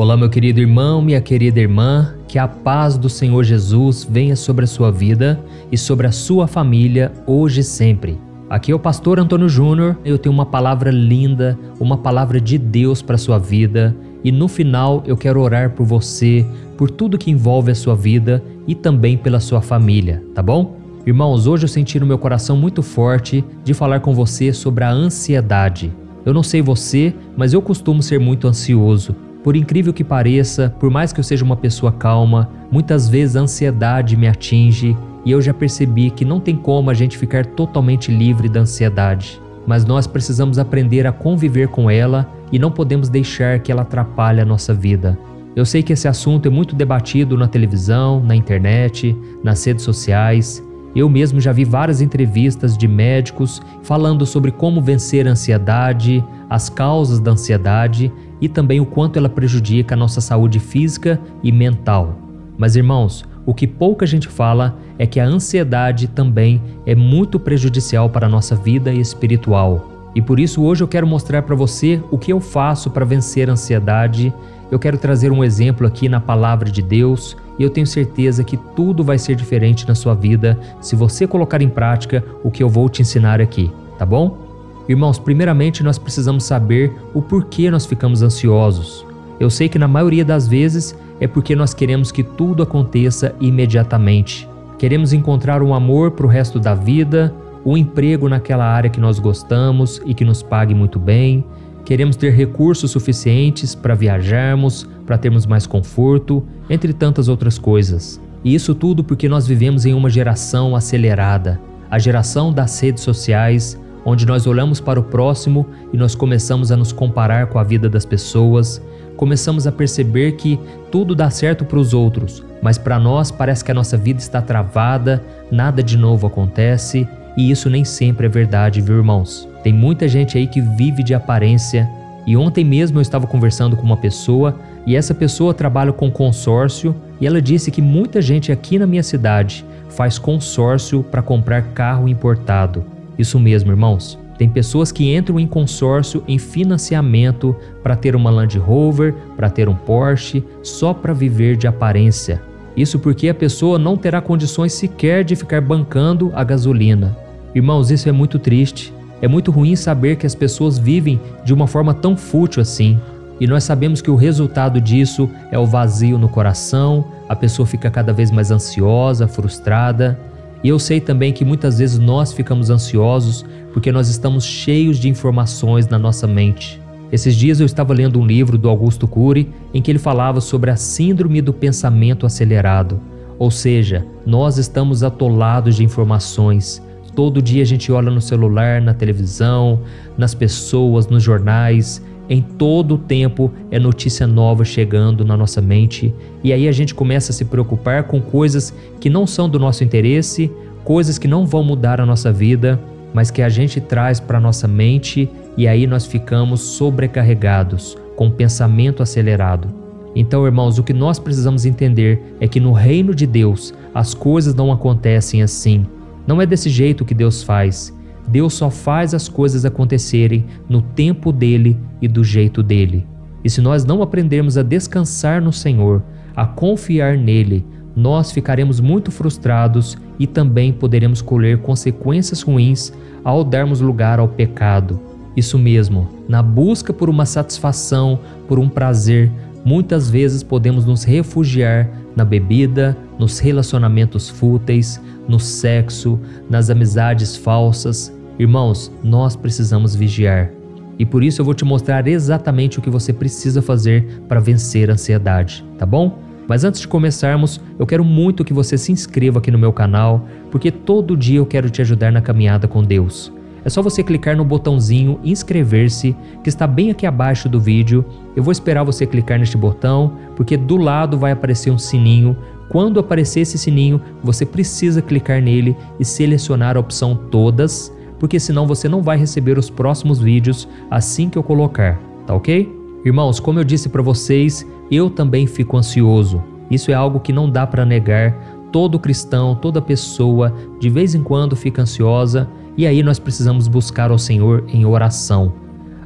Olá, meu querido irmão, minha querida irmã, que a paz do Senhor Jesus venha sobre a sua vida e sobre a sua família hoje e sempre. Aqui é o pastor Antônio Júnior, eu tenho uma palavra linda, uma palavra de Deus para a sua vida e no final eu quero orar por você, por tudo que envolve a sua vida e também pela sua família, tá bom? Irmãos, hoje eu senti no meu coração muito forte de falar com você sobre a ansiedade. Eu não sei você, mas eu costumo ser muito ansioso. Por incrível que pareça, por mais que eu seja uma pessoa calma, muitas vezes a ansiedade me atinge e eu já percebi que não tem como a gente ficar totalmente livre da ansiedade. Mas nós precisamos aprender a conviver com ela e não podemos deixar que ela atrapalhe a nossa vida. Eu sei que esse assunto é muito debatido na televisão, na internet, nas redes sociais. Eu mesmo já vi várias entrevistas de médicos falando sobre como vencer a ansiedade, as causas da ansiedade e também o quanto ela prejudica a nossa saúde física e mental. Mas irmãos, o que pouca gente fala é que a ansiedade também é muito prejudicial para a nossa vida espiritual. E por isso hoje eu quero mostrar para você o que eu faço para vencer a ansiedade. Eu quero trazer um exemplo aqui na palavra de Deus e eu tenho certeza que tudo vai ser diferente na sua vida se você colocar em prática o que eu vou te ensinar aqui, tá bom? Irmãos, primeiramente nós precisamos saber o porquê nós ficamos ansiosos. Eu sei que na maioria das vezes é porque nós queremos que tudo aconteça imediatamente. Queremos encontrar um amor para o resto da vida, um emprego naquela área que nós gostamos e que nos pague muito bem. Queremos ter recursos suficientes para viajarmos, para termos mais conforto, entre tantas outras coisas. E isso tudo porque nós vivemos em uma geração acelerada, a geração das redes sociais, onde nós olhamos para o próximo e nós começamos a nos comparar com a vida das pessoas, começamos a perceber que tudo dá certo para os outros, mas para nós parece que a nossa vida está travada, nada de novo acontece, e isso nem sempre é verdade, viu, irmãos? Tem muita gente aí que vive de aparência, e ontem mesmo eu estava conversando com uma pessoa, e essa pessoa trabalha com consórcio, e ela disse que muita gente aqui na minha cidade faz consórcio para comprar carro importado. Isso mesmo, irmãos. Tem pessoas que entram em consórcio, em financiamento, para ter uma Land Rover, para ter um Porsche, só para viver de aparência. Isso porque a pessoa não terá condições sequer de ficar bancando a gasolina. Irmãos, isso é muito triste. É muito ruim saber que as pessoas vivem de uma forma tão fútil assim. E nós sabemos que o resultado disso é o vazio no coração, a pessoa fica cada vez mais ansiosa, frustrada. E eu sei também que muitas vezes nós ficamos ansiosos porque nós estamos cheios de informações na nossa mente. Esses dias eu estava lendo um livro do Augusto Cury em que ele falava sobre a síndrome do pensamento acelerado. Ou seja, nós estamos atolados de informações. Todo dia a gente olha no celular, na televisão, nas pessoas, nos jornais. Em todo o tempo é notícia nova chegando na nossa mente e aí a gente começa a se preocupar com coisas que não são do nosso interesse, coisas que não vão mudar a nossa vida, mas que a gente traz para a nossa mente e aí nós ficamos sobrecarregados, com pensamento acelerado. Então, irmãos, o que nós precisamos entender é que no reino de Deus as coisas não acontecem assim. Não é desse jeito que Deus faz. Deus só faz as coisas acontecerem no tempo dele e do jeito dele. E se nós não aprendermos a descansar no Senhor, a confiar nele, nós ficaremos muito frustrados e também poderemos colher consequências ruins ao darmos lugar ao pecado. Isso mesmo, na busca por uma satisfação, por um prazer, muitas vezes podemos nos refugiar na bebida, nos relacionamentos fúteis, no sexo, nas amizades falsas. Irmãos, nós precisamos vigiar. E por isso eu vou te mostrar exatamente o que você precisa fazer para vencer a ansiedade, tá bom? Mas antes de começarmos, eu quero muito que você se inscreva aqui no meu canal, porque todo dia eu quero te ajudar na caminhada com Deus. É só você clicar no botãozinho inscrever-se, que está bem aqui abaixo do vídeo. Eu vou esperar você clicar neste botão, porque do lado vai aparecer um sininho. Quando aparecer esse sininho, você precisa clicar nele e selecionar a opção todas, porque senão você não vai receber os próximos vídeos assim que eu colocar, tá ok? Irmãos, como eu disse para vocês, eu também fico ansioso. Isso é algo que não dá para negar. Todo cristão, toda pessoa, de vez em quando fica ansiosa, e aí nós precisamos buscar ao Senhor em oração.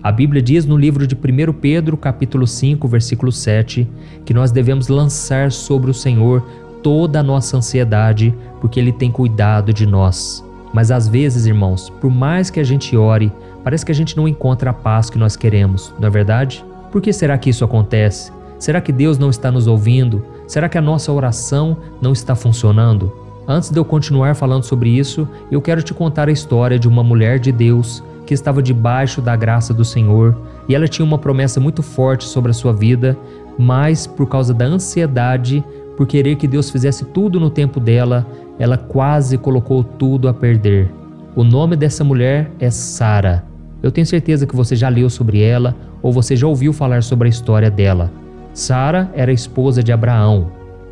A Bíblia diz no livro de 1 Pedro, capítulo 5, versículo 7, que nós devemos lançar sobre o Senhor toda a nossa ansiedade, porque Ele tem cuidado de nós. Mas às vezes, irmãos, por mais que a gente ore, parece que a gente não encontra a paz que nós queremos, não é verdade? Por que será que isso acontece? Será que Deus não está nos ouvindo? Será que a nossa oração não está funcionando? Antes de eu continuar falando sobre isso, eu quero te contar a história de uma mulher de Deus que estava debaixo da graça do Senhor e ela tinha uma promessa muito forte sobre a sua vida, mas por causa da ansiedade, por querer que Deus fizesse tudo no tempo dela, ela quase colocou tudo a perder. O nome dessa mulher é Sara. Eu tenho certeza que você já leu sobre ela ou você já ouviu falar sobre a história dela. Sara era esposa de Abraão.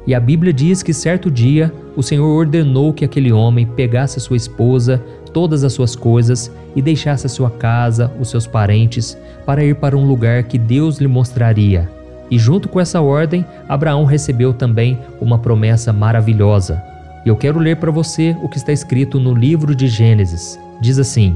E a Bíblia diz que certo dia o Senhor ordenou que aquele homem pegasse a sua esposa, todas as suas coisas e deixasse a sua casa, os seus parentes, para ir para um lugar que Deus lhe mostraria. E junto com essa ordem, Abraão recebeu também uma promessa maravilhosa. E eu quero ler para você o que está escrito no livro de Gênesis. Diz assim: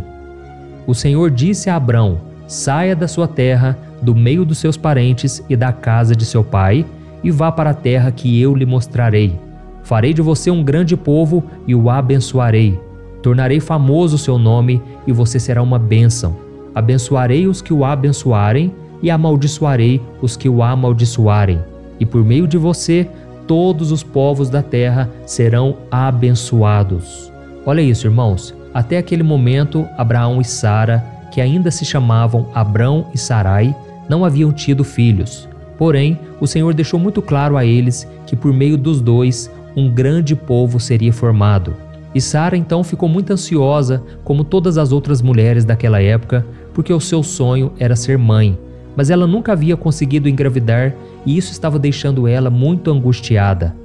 O Senhor disse a Abrão: saia da sua terra, do meio dos seus parentes e da casa de seu pai, e vá para a terra que eu lhe mostrarei. Farei de você um grande povo e o abençoarei. Tornarei famoso o seu nome e você será uma bênção. Abençoarei os que o abençoarem e amaldiçoarei os que o amaldiçoarem. E por meio de você, todos os povos da terra serão abençoados. Olha isso, irmãos. Até aquele momento, Abraão e Sara, que ainda se chamavam Abrão e Sarai, não haviam tido filhos. Porém, o Senhor deixou muito claro a eles que por meio dos dois, um grande povo seria formado. E Sara então ficou muito ansiosa, como todas as outras mulheres daquela época, porque o seu sonho era ser mãe. Mas ela nunca havia conseguido engravidar e isso estava deixando ela muito angustiada.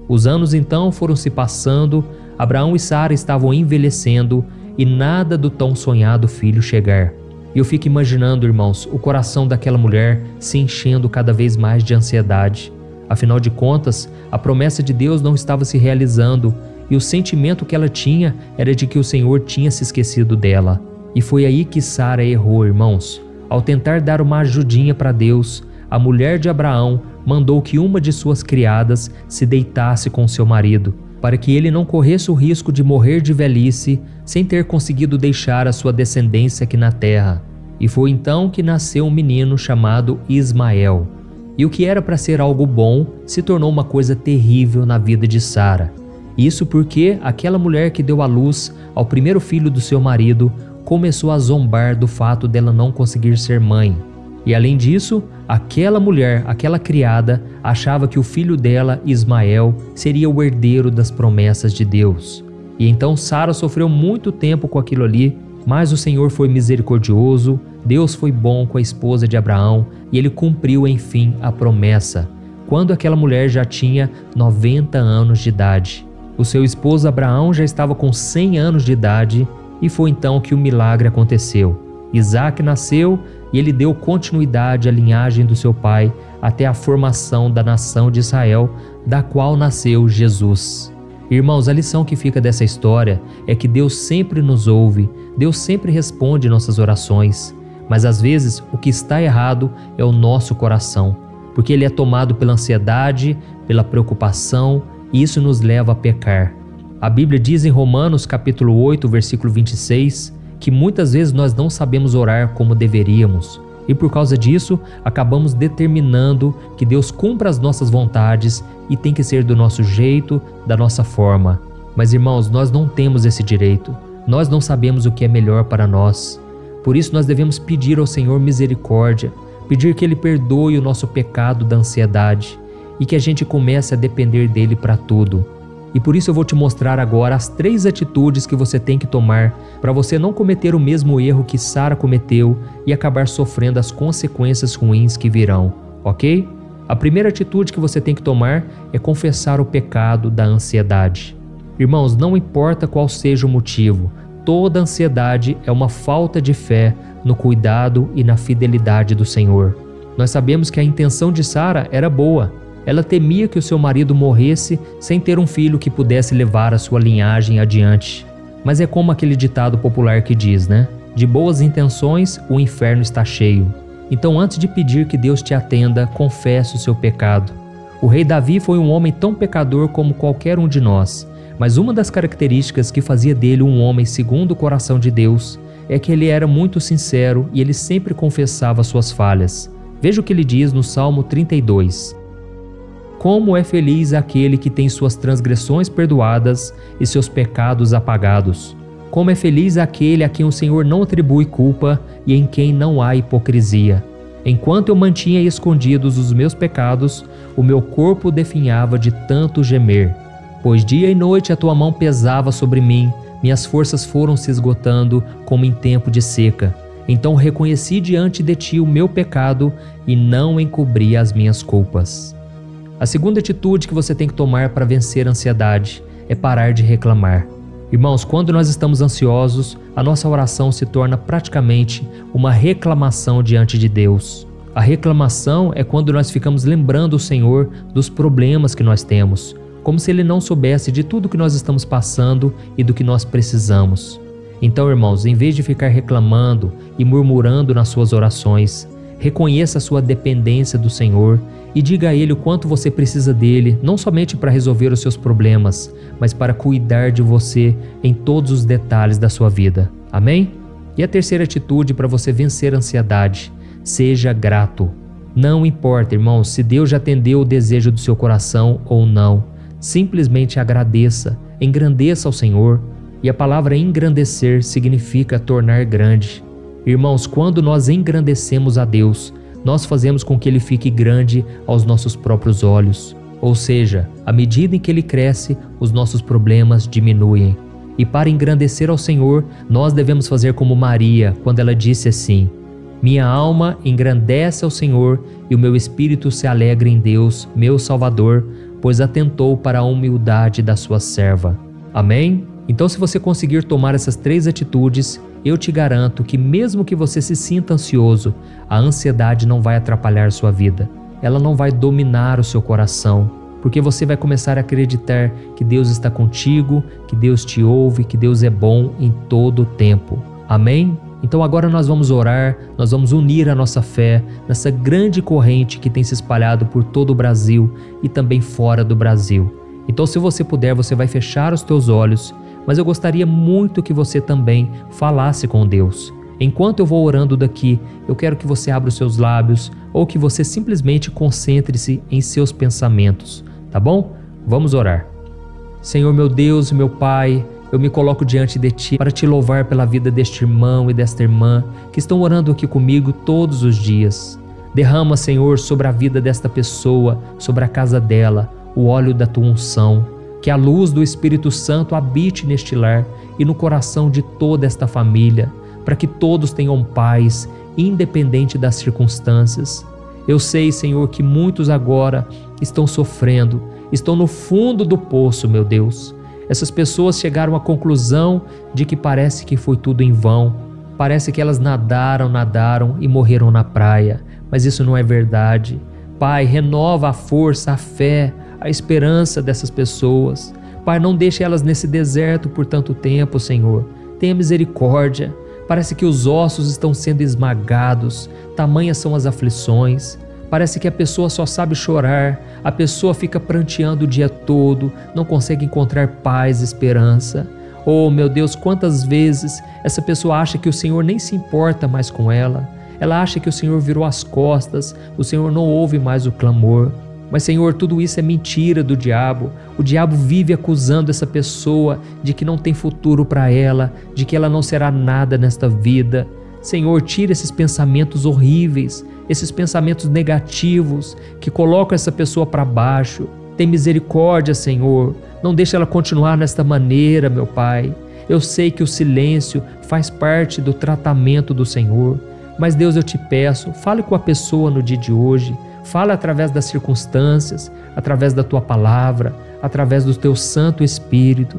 Os anos então foram se passando, Abraão e Sara estavam envelhecendo e nada do tão sonhado filho chegar. E eu fico imaginando, irmãos, o coração daquela mulher se enchendo cada vez mais de ansiedade. Afinal de contas, a promessa de Deus não estava se realizando e o sentimento que ela tinha era de que o Senhor tinha se esquecido dela. E foi aí que Sara errou, irmãos. Ao tentar dar uma ajudinha para Deus, a mulher de Abraão mandou que uma de suas criadas se deitasse com seu marido, para que ele não corresse o risco de morrer de velhice sem ter conseguido deixar a sua descendência aqui na terra. E foi então que nasceu um menino chamado Ismael. E o que era para ser algo bom se tornou uma coisa terrível na vida de Sara. Isso porque aquela mulher que deu à luz ao primeiro filho do seu marido começou a zombar do fato dela não conseguir ser mãe. E além disso, aquela mulher, aquela criada, achava que o filho dela, Ismael, seria o herdeiro das promessas de Deus. E então Sara sofreu muito tempo com aquilo ali, mas o Senhor foi misericordioso, Deus foi bom com a esposa de Abraão e ele cumpriu enfim a promessa, quando aquela mulher já tinha 90 anos de idade. O seu esposo Abraão já estava com 100 anos de idade e foi então que o milagre aconteceu. Isaac nasceu e ele deu continuidade à linhagem do seu pai até a formação da nação de Israel, da qual nasceu Jesus. Irmãos, a lição que fica dessa história é que Deus sempre nos ouve, Deus sempre responde nossas orações, mas às vezes o que está errado é o nosso coração, porque ele é tomado pela ansiedade, pela preocupação e isso nos leva a pecar. A Bíblia diz em Romanos capítulo 8, versículo 26, que muitas vezes nós não sabemos orar como deveríamos e por causa disso acabamos determinando que Deus cumpra as nossas vontades e tem que ser do nosso jeito, da nossa forma. Mas irmãos, nós não temos esse direito, nós não sabemos o que é melhor para nós. Por isso nós devemos pedir ao Senhor misericórdia, pedir que Ele perdoe o nosso pecado da ansiedade e que a gente comece a depender dEle para tudo. E por isso eu vou te mostrar agora as 3 atitudes que você tem que tomar para você não cometer o mesmo erro que Sara cometeu e acabar sofrendo as consequências ruins que virão, ok? A primeira atitude que você tem que tomar é confessar o pecado da ansiedade. Irmãos, não importa qual seja o motivo, toda ansiedade é uma falta de fé no cuidado e na fidelidade do Senhor. Nós sabemos que a intenção de Sara era boa. Ela temia que o seu marido morresse sem ter um filho que pudesse levar a sua linhagem adiante. Mas é como aquele ditado popular que diz, né? De boas intenções, o inferno está cheio. Então, antes de pedir que Deus te atenda, confesse o seu pecado. O rei Davi foi um homem tão pecador como qualquer um de nós, mas uma das características que fazia dele um homem segundo o coração de Deus é que ele era muito sincero e ele sempre confessava suas falhas. Veja o que ele diz no Salmo 32. Como é feliz aquele que tem suas transgressões perdoadas e seus pecados apagados. Como é feliz aquele a quem o Senhor não atribui culpa e em quem não há hipocrisia. Enquanto eu mantinha escondidos os meus pecados, o meu corpo definhava de tanto gemer. Pois dia e noite a tua mão pesava sobre mim, minhas forças foram se esgotando como em tempo de seca. Então reconheci diante de ti o meu pecado e não encobri as minhas culpas. A segunda atitude que você tem que tomar para vencer a ansiedade é parar de reclamar. Irmãos, quando nós estamos ansiosos, a nossa oração se torna praticamente uma reclamação diante de Deus. A reclamação é quando nós ficamos lembrando o Senhor dos problemas que nós temos, como se Ele não soubesse de tudo que nós estamos passando e do que nós precisamos. Então, irmãos, em vez de ficar reclamando e murmurando nas suas orações, reconheça a sua dependência do Senhor e diga a Ele o quanto você precisa dEle, não somente para resolver os seus problemas, mas para cuidar de você em todos os detalhes da sua vida. Amém? E a terceira atitude para você vencer a ansiedade: seja grato. Não importa, irmãos, se Deus já atendeu o desejo do seu coração ou não. Simplesmente agradeça, engrandeça ao Senhor. E a palavra engrandecer significa tornar grande. Irmãos, quando nós engrandecemos a Deus, nós fazemos com que Ele fique grande aos nossos próprios olhos. Ou seja, à medida em que Ele cresce, os nossos problemas diminuem. E para engrandecer ao Senhor, nós devemos fazer como Maria, quando ela disse assim: minha alma engrandece ao Senhor e o meu espírito se alegra em Deus, meu Salvador, pois atentou para a humildade da sua serva. Amém? Então, se você conseguir tomar essas 3 atitudes, eu te garanto que mesmo que você se sinta ansioso, a ansiedade não vai atrapalhar sua vida. Ela não vai dominar o seu coração, porque você vai começar a acreditar que Deus está contigo, que Deus te ouve, que Deus é bom em todo o tempo. Amém? Então agora nós vamos orar, nós vamos unir a nossa fé nessa grande corrente que tem se espalhado por todo o Brasil e também fora do Brasil. Então, se você puder, você vai fechar os teus olhos, mas eu gostaria muito que você também falasse com Deus. Enquanto eu vou orando daqui, eu quero que você abra os seus lábios ou que você simplesmente concentre-se em seus pensamentos, tá bom? Vamos orar. Senhor meu Deus e meu Pai, eu me coloco diante de Ti para Te louvar pela vida deste irmão e desta irmã que estão orando aqui comigo todos os dias. Derrama, Senhor, sobre a vida desta pessoa, sobre a casa dela, o óleo da Tua unção. Que a luz do Espírito Santo habite neste lar e no coração de toda esta família, para que todos tenham paz, independente das circunstâncias. Eu sei, Senhor, que muitos agora estão sofrendo, estão no fundo do poço, meu Deus. Essas pessoas chegaram à conclusão de que parece que foi tudo em vão. Parece que elas nadaram e morreram na praia, mas isso não é verdade. Pai, renova a força, a fé, a esperança dessas pessoas. Pai, não deixe elas nesse deserto por tanto tempo, Senhor. Tenha misericórdia. Parece que os ossos estão sendo esmagados, tamanhas são as aflições. Parece que a pessoa só sabe chorar, a pessoa fica pranteando o dia todo, não consegue encontrar paz e esperança. Oh, meu Deus, quantas vezes essa pessoa acha que o Senhor nem se importa mais com ela. Ela acha que o Senhor virou as costas, o Senhor não ouve mais o clamor. Mas, Senhor, tudo isso é mentira do diabo. O diabo vive acusando essa pessoa de que não tem futuro para ela, de que ela não será nada nesta vida. Senhor, tira esses pensamentos horríveis, esses pensamentos negativos que colocam essa pessoa para baixo. Tem misericórdia, Senhor. Não deixe ela continuar nesta maneira, meu Pai. Eu sei que o silêncio faz parte do tratamento do Senhor. Mas, Deus, eu te peço, fale com a pessoa no dia de hoje. Fala através das circunstâncias, através da Tua palavra, através do Teu Santo Espírito.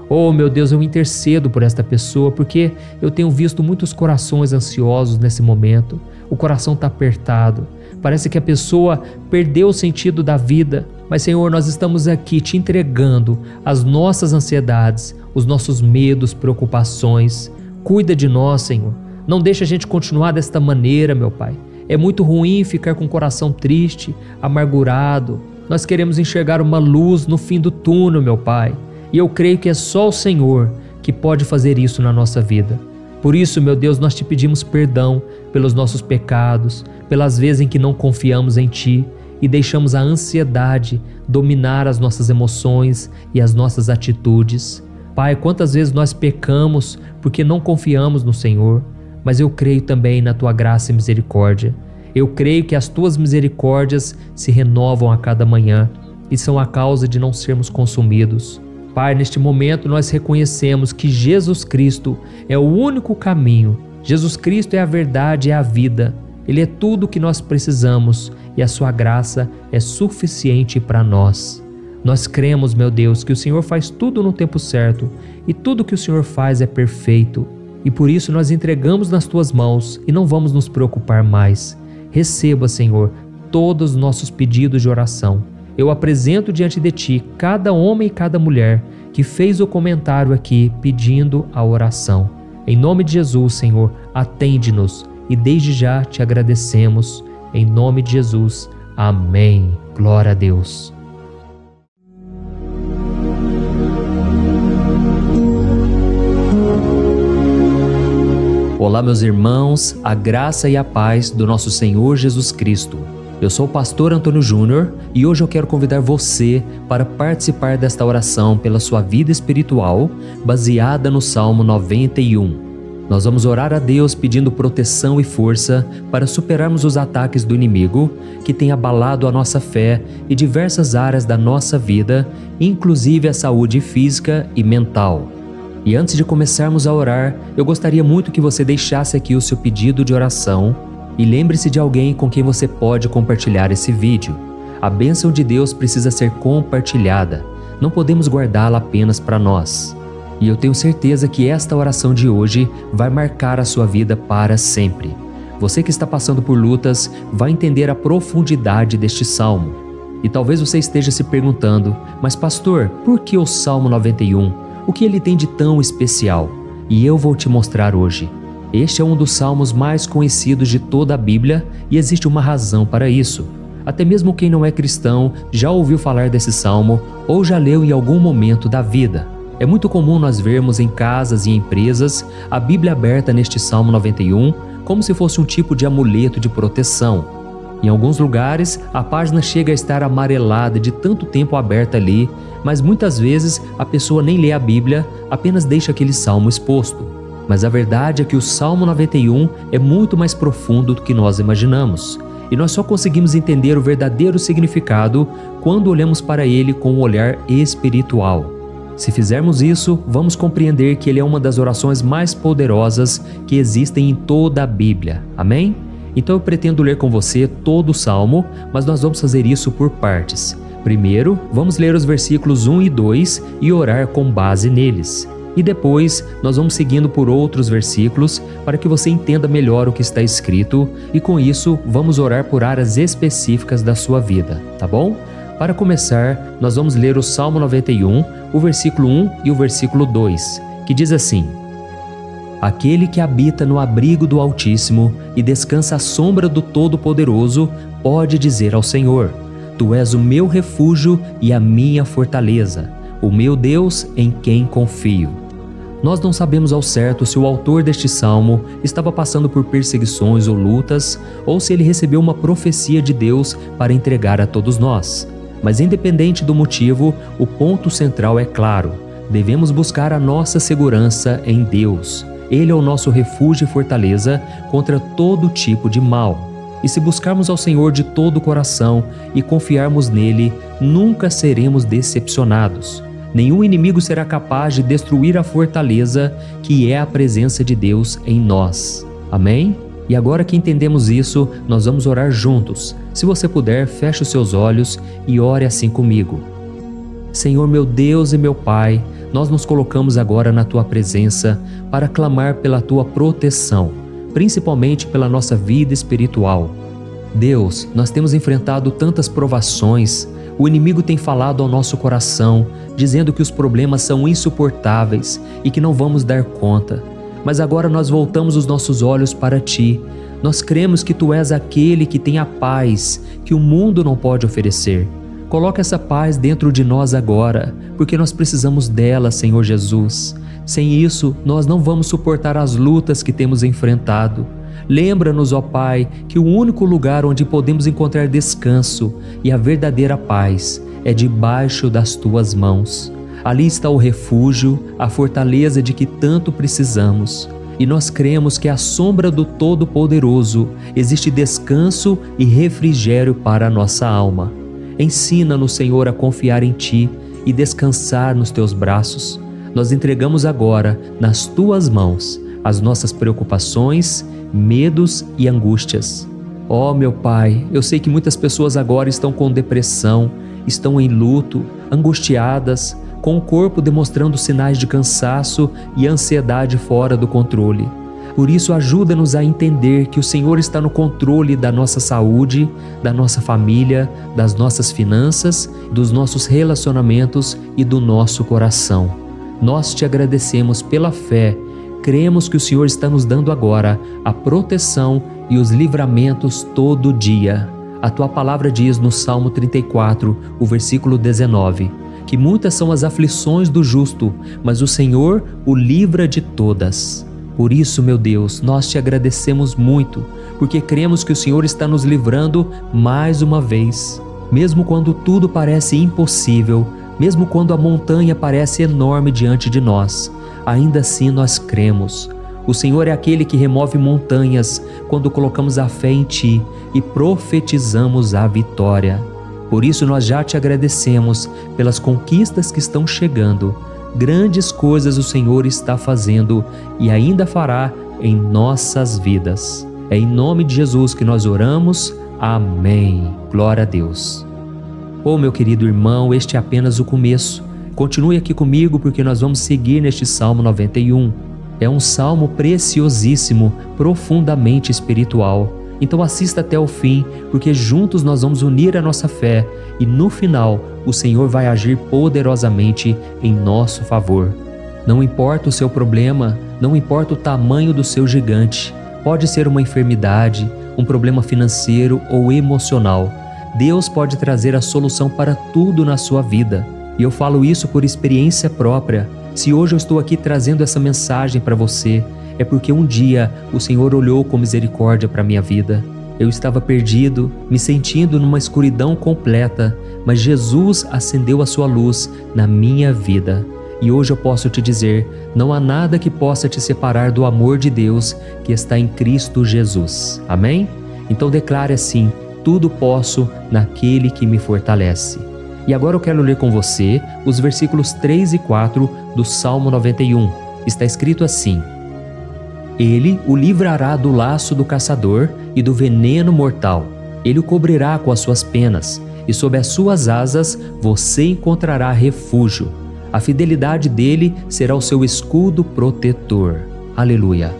Oh, meu Deus, eu intercedo por esta pessoa, porque eu tenho visto muitos corações ansiosos nesse momento. O coração está apertado. Parece que a pessoa perdeu o sentido da vida. Mas, Senhor, nós estamos aqui te entregando as nossas ansiedades, os nossos medos, preocupações. Cuida de nós, Senhor. Não deixe a gente continuar desta maneira, meu Pai. É muito ruim ficar com o coração triste, amargurado. Nós queremos enxergar uma luz no fim do túnel, meu Pai. E eu creio que é só o Senhor que pode fazer isso na nossa vida. Por isso, meu Deus, nós te pedimos perdão pelos nossos pecados, pelas vezes em que não confiamos em Ti e deixamos a ansiedade dominar as nossas emoções e as nossas atitudes. Pai, quantas vezes nós pecamos porque não confiamos no Senhor, mas eu creio também na Tua graça e misericórdia. Eu creio que as Tuas misericórdias se renovam a cada manhã e são a causa de não sermos consumidos. Pai, neste momento nós reconhecemos que Jesus Cristo é o único caminho. Jesus Cristo é a verdade, é a vida. Ele é tudo o que nós precisamos e a Sua graça é suficiente para nós. Nós cremos, meu Deus, que o Senhor faz tudo no tempo certo e tudo que o Senhor faz é perfeito. E por isso nós entregamos nas Tuas mãos e não vamos nos preocupar mais. Receba, Senhor, todos os nossos pedidos de oração. Eu apresento diante de Ti cada homem e cada mulher que fez o comentário aqui pedindo a oração. Em nome de Jesus, Senhor, atende-nos e desde já Te agradecemos. Em nome de Jesus, amém. Glória a Deus. Olá, meus irmãos, a graça e a paz do nosso Senhor Jesus Cristo. Eu sou o pastor Antônio Júnior e hoje eu quero convidar você para participar desta oração pela sua vida espiritual, baseada no Salmo 91. Nós vamos orar a Deus pedindo proteção e força para superarmos os ataques do inimigo que tem abalado a nossa fé e diversas áreas da nossa vida, inclusive a saúde física e mental. E antes de começarmos a orar, eu gostaria muito que você deixasse aqui o seu pedido de oração e lembre-se de alguém com quem você pode compartilhar esse vídeo. A bênção de Deus precisa ser compartilhada, não podemos guardá-la apenas para nós. E eu tenho certeza que esta oração de hoje vai marcar a sua vida para sempre. Você que está passando por lutas vai entender a profundidade deste salmo. E talvez você esteja se perguntando, mas pastor, por que o Salmo 91? O que ele tem de tão especial? E eu vou te mostrar hoje. Este é um dos salmos mais conhecidos de toda a Bíblia e existe uma razão para isso. Até mesmo quem não é cristão já ouviu falar desse salmo ou já leu em algum momento da vida. É muito comum nós vermos em casas e empresas a Bíblia aberta neste Salmo 91 como se fosse um tipo de amuleto de proteção. Em alguns lugares, a página chega a estar amarelada de tanto tempo aberta ali, mas muitas vezes a pessoa nem lê a Bíblia, apenas deixa aquele salmo exposto. Mas a verdade é que o Salmo 91 é muito mais profundo do que nós imaginamos. E nós só conseguimos entender o verdadeiro significado quando olhamos para ele com um olhar espiritual. Se fizermos isso, vamos compreender que ele é uma das orações mais poderosas que existem em toda a Bíblia. Amém? Então eu pretendo ler com você todo o Salmo, mas nós vamos fazer isso por partes. Primeiro, vamos ler os versículos 1 e 2 e orar com base neles. E depois, nós vamos seguindo por outros versículos para que você entenda melhor o que está escrito e com isso, vamos orar por áreas específicas da sua vida, tá bom? Para começar, nós vamos ler o Salmo 91, o versículo 1 e o versículo 2, que diz assim: Aquele que habita no abrigo do Altíssimo e descansa à sombra do Todo-Poderoso pode dizer ao Senhor: Tu és o meu refúgio e a minha fortaleza, o meu Deus em quem confio. Nós não sabemos ao certo se o autor deste salmo estava passando por perseguições ou lutas, ou se ele recebeu uma profecia de Deus para entregar a todos nós. Mas independente do motivo, o ponto central é claro: devemos buscar a nossa segurança em Deus. Ele é o nosso refúgio e fortaleza contra todo tipo de mal. E se buscarmos ao Senhor de todo o coração e confiarmos nele, nunca seremos decepcionados. Nenhum inimigo será capaz de destruir a fortaleza que é a presença de Deus em nós. Amém? E agora que entendemos isso, nós vamos orar juntos. Se você puder, feche os seus olhos e ore assim comigo. Senhor meu Deus e meu Pai, nós nos colocamos agora na Tua presença para clamar pela Tua proteção, principalmente pela nossa vida espiritual. Deus, nós temos enfrentado tantas provações, o inimigo tem falado ao nosso coração, dizendo que os problemas são insuportáveis e que não vamos dar conta. mas agora nós voltamos os nossos olhos para Ti. Nós cremos que Tu és aquele que tem a paz que o mundo não pode oferecer. Coloca essa paz dentro de nós agora, porque nós precisamos dela, Senhor Jesus. Sem isso, nós não vamos suportar as lutas que temos enfrentado. Lembra-nos, ó Pai, que o único lugar onde podemos encontrar descanso e a verdadeira paz é debaixo das Tuas mãos. Ali está o refúgio, a fortaleza de que tanto precisamos. E nós cremos que à sombra do Todo-Poderoso existe descanso e refrigério para a nossa alma. Ensina-nos, Senhor, a confiar em Ti e descansar nos Teus braços. Nós entregamos agora, nas Tuas mãos, as nossas preocupações, medos e angústias. Ó, meu Pai, eu sei que muitas pessoas agora estão com depressão, estão em luto, angustiadas, com o corpo demonstrando sinais de cansaço e ansiedade fora do controle. Por isso, ajuda-nos a entender que o Senhor está no controle da nossa saúde, da nossa família, das nossas finanças, dos nossos relacionamentos e do nosso coração. Nós Te agradecemos pela fé. Cremos que o Senhor está nos dando agora a proteção e os livramentos todo dia. A Tua palavra diz no Salmo 34, o versículo 19, que muitas são as aflições do justo, mas o Senhor o livra de todas. Por isso, meu Deus, nós Te agradecemos muito, porque cremos que o Senhor está nos livrando mais uma vez. Mesmo quando tudo parece impossível, mesmo quando a montanha parece enorme diante de nós, ainda assim nós cremos. O Senhor é aquele que remove montanhas quando colocamos a fé em Ti e profetizamos a vitória. Por isso nós já Te agradecemos pelas conquistas que estão chegando. Grandes coisas o Senhor está fazendo e ainda fará em nossas vidas. É em nome de Jesus que nós oramos. Amém. Glória a Deus. Oh, meu querido irmão, este é apenas o começo. Continue aqui comigo porque nós vamos seguir neste Salmo 91. É um salmo preciosíssimo, profundamente espiritual. Então assista até o fim, porque juntos nós vamos unir a nossa fé e no final o Senhor vai agir poderosamente em nosso favor. Não importa o seu problema, não importa o tamanho do seu gigante, pode ser uma enfermidade, um problema financeiro ou emocional. Deus pode trazer a solução para tudo na sua vida. E eu falo isso por experiência própria. Se hoje eu estou aqui trazendo essa mensagem para você, é porque um dia o Senhor olhou com misericórdia para a minha vida. Eu estava perdido, me sentindo numa escuridão completa, mas Jesus acendeu a sua luz na minha vida. E hoje eu posso te dizer, não há nada que possa te separar do amor de Deus que está em Cristo Jesus. Amém? Então declare assim: tudo posso naquele que me fortalece. E agora eu quero ler com você os versículos 3 e 4 do Salmo 91. Está escrito assim: Ele o livrará do laço do caçador e do veneno mortal. Ele o cobrirá com as suas penas, e sob as suas asas você encontrará refúgio. A fidelidade dele será o seu escudo protetor. Aleluia.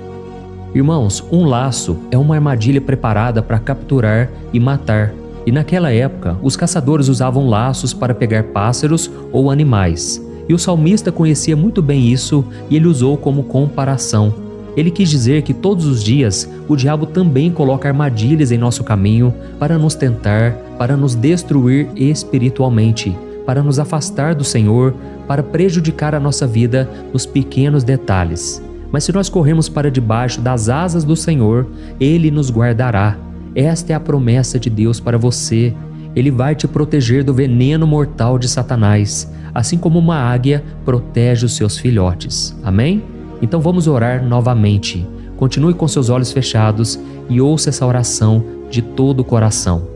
Irmãos, um laço é uma armadilha preparada para capturar e matar. E naquela época, os caçadores usavam laços para pegar pássaros ou animais. E o salmista conhecia muito bem isso e ele usou como comparação. Ele quis dizer que todos os dias o diabo também coloca armadilhas em nosso caminho para nos tentar, para nos destruir espiritualmente, para nos afastar do Senhor, para prejudicar a nossa vida nos pequenos detalhes. Mas se nós corrermos para debaixo das asas do Senhor, Ele nos guardará. Esta é a promessa de Deus para você. Ele vai te proteger do veneno mortal de Satanás, assim como uma águia protege os seus filhotes. Amém? Então vamos orar novamente. Continue com seus olhos fechados e ouça essa oração de todo o coração.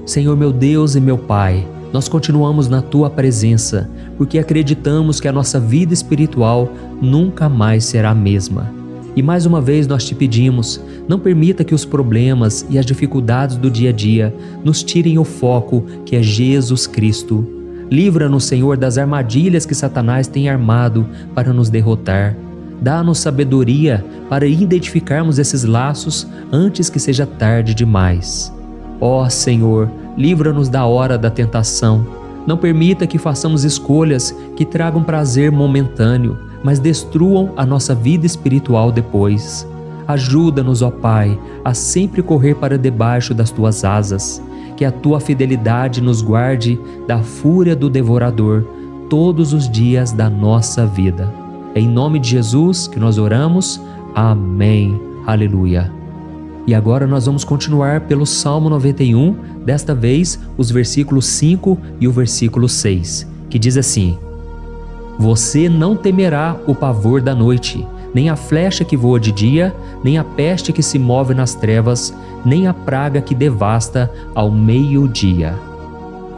Senhor meu Deus e meu Pai, nós continuamos na Tua presença, porque acreditamos que a nossa vida espiritual nunca mais será a mesma. E mais uma vez nós te pedimos, não permita que os problemas e as dificuldades do dia a dia nos tirem o foco que é Jesus Cristo. Livra-nos, Senhor, das armadilhas que Satanás tem armado para nos derrotar. Dá-nos sabedoria para identificarmos esses laços antes que seja tarde demais. Ó Senhor, livra-nos da hora da tentação. Não permita que façamos escolhas que tragam prazer momentâneo, mas destruam a nossa vida espiritual depois. Ajuda-nos, ó Pai, a sempre correr para debaixo das Tuas asas, que a Tua fidelidade nos guarde da fúria do devorador todos os dias da nossa vida. É em nome de Jesus que nós oramos. Amém. Aleluia. E agora nós vamos continuar pelo Salmo 91, desta vez os versículos 5 e o versículo 6, que diz assim: Você não temerá o pavor da noite, nem a flecha que voa de dia, nem a peste que se move nas trevas, nem a praga que devasta ao meio-dia.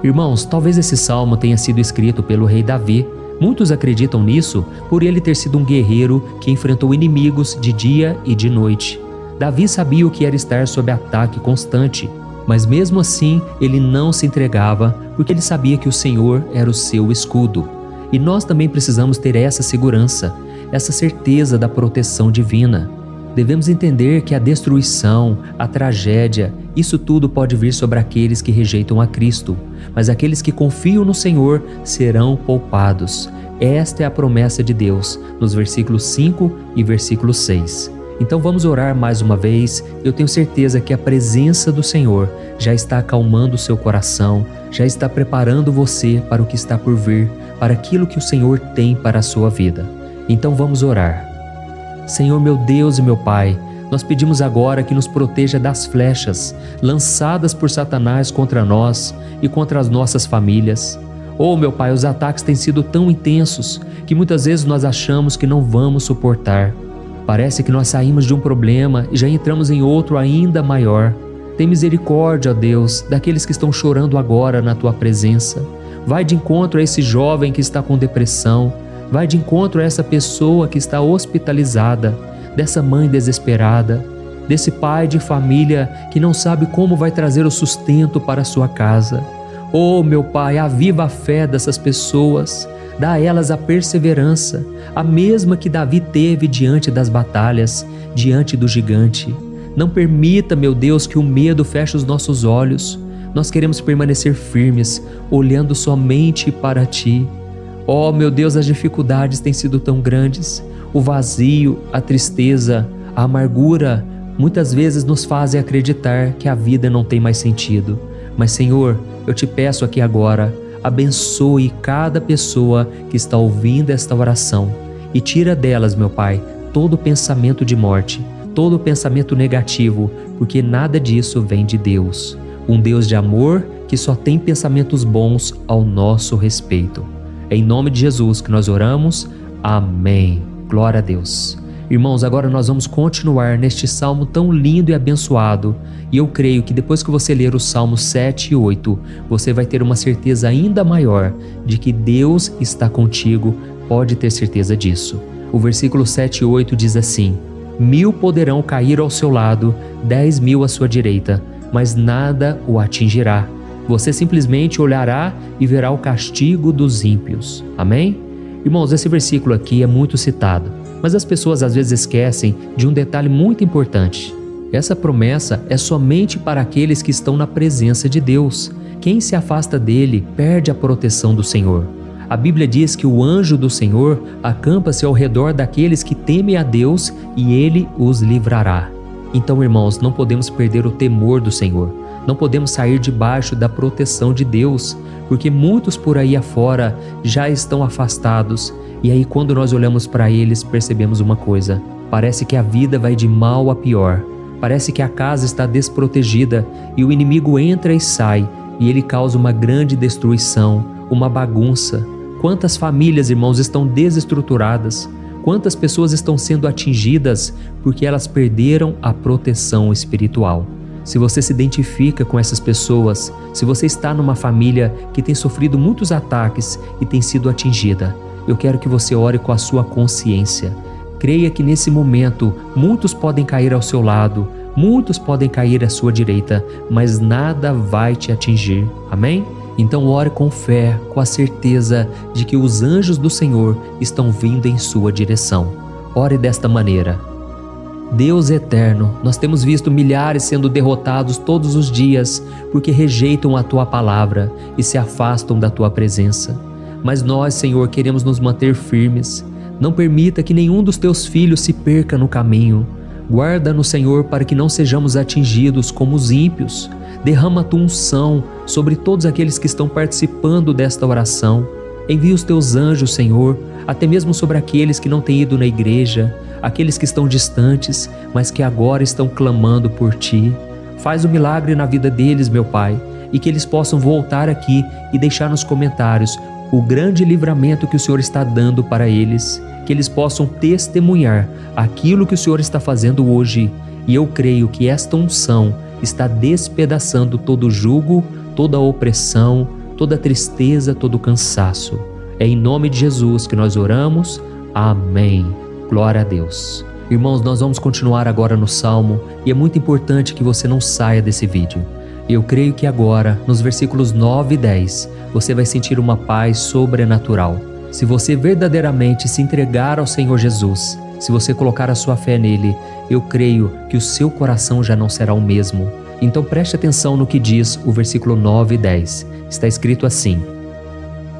Irmãos, talvez esse salmo tenha sido escrito pelo rei Davi. Muitos acreditam nisso por ele ter sido um guerreiro que enfrentou inimigos de dia e de noite. Davi sabia o que era estar sob ataque constante, mas mesmo assim ele não se entregava, porque ele sabia que o Senhor era o seu escudo. E nós também precisamos ter essa segurança, essa certeza da proteção divina. Devemos entender que a destruição, a tragédia, isso tudo pode vir sobre aqueles que rejeitam a Cristo, mas aqueles que confiam no Senhor serão poupados. Esta é a promessa de Deus, nos versículos 5 e versículo 6. Então vamos orar mais uma vez. Eu tenho certeza que a presença do Senhor já está acalmando o seu coração, já está preparando você para o que está por vir, para aquilo que o Senhor tem para a sua vida. Então vamos orar. Senhor meu Deus e meu Pai, nós pedimos agora que nos proteja das flechas lançadas por Satanás contra nós e contra as nossas famílias. Oh meu Pai, os ataques têm sido tão intensos que muitas vezes nós achamos que não vamos suportar. Parece que nós saímos de um problema e já entramos em outro ainda maior. Tem misericórdia, ó Deus, daqueles que estão chorando agora na Tua presença. Vai de encontro a esse jovem que está com depressão. Vai de encontro a essa pessoa que está hospitalizada, dessa mãe desesperada, desse pai de família que não sabe como vai trazer o sustento para a sua casa. Oh, meu Pai, aviva a fé dessas pessoas, dá a elas a perseverança, a mesma que Davi teve diante das batalhas, diante do gigante. Não permita, meu Deus, que o medo feche os nossos olhos. Nós queremos permanecer firmes, olhando somente para Ti. Oh, meu Deus, as dificuldades têm sido tão grandes. O vazio, a tristeza, a amargura, muitas vezes nos fazem acreditar que a vida não tem mais sentido. Mas, Senhor, eu te peço aqui agora, abençoe cada pessoa que está ouvindo esta oração e tira delas, meu Pai, todo pensamento de morte, todo pensamento negativo, porque nada disso vem de Deus. Um Deus de amor que só tem pensamentos bons ao nosso respeito. É em nome de Jesus que nós oramos. Amém. Glória a Deus. Irmãos, agora nós vamos continuar neste salmo tão lindo e abençoado. E eu creio que depois que você ler os salmos 7 e 8, você vai ter uma certeza ainda maior de que Deus está contigo. Pode ter certeza disso. O versículo 7 e 8 diz assim: 1000 poderão cair ao seu lado, 10.000 à sua direita, mas nada o atingirá. Você simplesmente olhará e verá o castigo dos ímpios. Amém? Irmãos, esse versículo aqui é muito citado, mas as pessoas às vezes esquecem de um detalhe muito importante. Essa promessa é somente para aqueles que estão na presença de Deus. Quem se afasta dele perde a proteção do Senhor. A Bíblia diz que o anjo do Senhor acampa-se ao redor daqueles que temem a Deus e ele os livrará. Então, irmãos, não podemos perder o temor do Senhor. Não podemos sair debaixo da proteção de Deus, porque muitos por aí afora já estão afastados. E aí quando nós olhamos para eles, percebemos uma coisa: parece que a vida vai de mal a pior. Parece que a casa está desprotegida e o inimigo entra e sai e ele causa uma grande destruição, uma bagunça. Quantas famílias, irmãos, estão desestruturadas? Quantas pessoas estão sendo atingidas porque elas perderam a proteção espiritual? Se você se identifica com essas pessoas, se você está numa família que tem sofrido muitos ataques e tem sido atingida, eu quero que você ore com a sua consciência. Creia que nesse momento muitos podem cair ao seu lado, muitos podem cair à sua direita, mas nada vai te atingir. Amém? Então ore com fé, com a certeza de que os anjos do Senhor estão vindo em sua direção. Ore desta maneira: Deus eterno, nós temos visto milhares sendo derrotados todos os dias porque rejeitam a Tua palavra e se afastam da Tua presença. Mas nós, Senhor, queremos nos manter firmes. Não permita que nenhum dos teus filhos se perca no caminho. Guarda-nos, Senhor, para que não sejamos atingidos como os ímpios. Derrama a tua unção sobre todos aqueles que estão participando desta oração. Envia os teus anjos, Senhor, até mesmo sobre aqueles que não têm ido na igreja, aqueles que estão distantes, mas que agora estão clamando por Ti. Faz o milagre na vida deles, meu Pai, e que eles possam voltar aqui e deixar nos comentários o grande livramento que o Senhor está dando para eles, que eles possam testemunhar aquilo que o Senhor está fazendo hoje. E eu creio que esta unção está despedaçando todo jugo, toda opressão, toda tristeza, todo cansaço. É em nome de Jesus que nós oramos. Amém. Glória a Deus. Irmãos, nós vamos continuar agora no Salmo e é muito importante que você não saia desse vídeo. Eu creio que agora, nos versículos 9 e 10, você vai sentir uma paz sobrenatural. Se você verdadeiramente se entregar ao Senhor Jesus, se você colocar a sua fé nele, eu creio que o seu coração já não será o mesmo. Então preste atenção no que diz o versículo 9 e 10. Está escrito assim: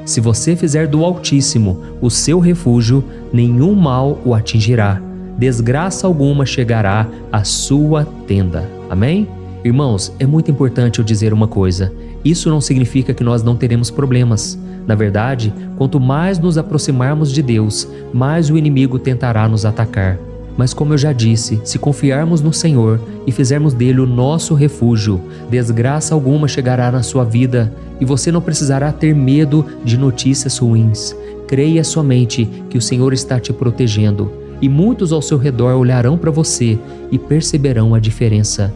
se você fizer do Altíssimo o seu refúgio, nenhum mal o atingirá, desgraça alguma chegará à sua tenda. Amém? Irmãos, é muito importante eu dizer uma coisa. Isso não significa que nós não teremos problemas. Na verdade, quanto mais nos aproximarmos de Deus, mais o inimigo tentará nos atacar. Mas como eu já disse, se confiarmos no Senhor e fizermos dele o nosso refúgio, desgraça alguma chegará na sua vida e você não precisará ter medo de notícias ruins. Creia somente que o Senhor está te protegendo e muitos ao seu redor olharão para você e perceberão a diferença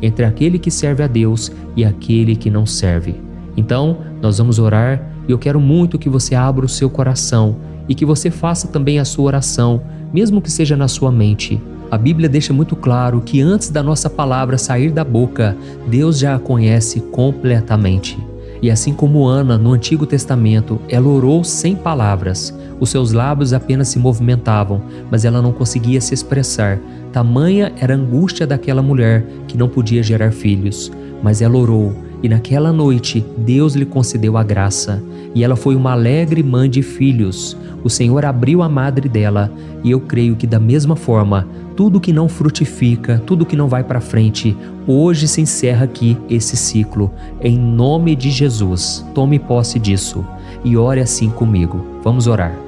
entre aquele que serve a Deus e aquele que não serve. Então, nós vamos orar e eu quero muito que você abra o seu coração e que você faça também a sua oração, mesmo que seja na sua mente. A Bíblia deixa muito claro que antes da nossa palavra sair da boca, Deus já a conhece completamente. E assim como Ana, no Antigo Testamento, ela orou sem palavras. Os seus lábios apenas se movimentavam, mas ela não conseguia se expressar. Tamanha era a angústia daquela mulher que não podia gerar filhos. Mas ela orou, e naquela noite Deus lhe concedeu a graça. E ela foi uma alegre mãe de filhos. O Senhor abriu a madre dela, e eu creio que da mesma forma, tudo que não frutifica, tudo que não vai para frente, hoje se encerra aqui esse ciclo. Em nome de Jesus, tome posse disso e ore assim comigo. Vamos orar.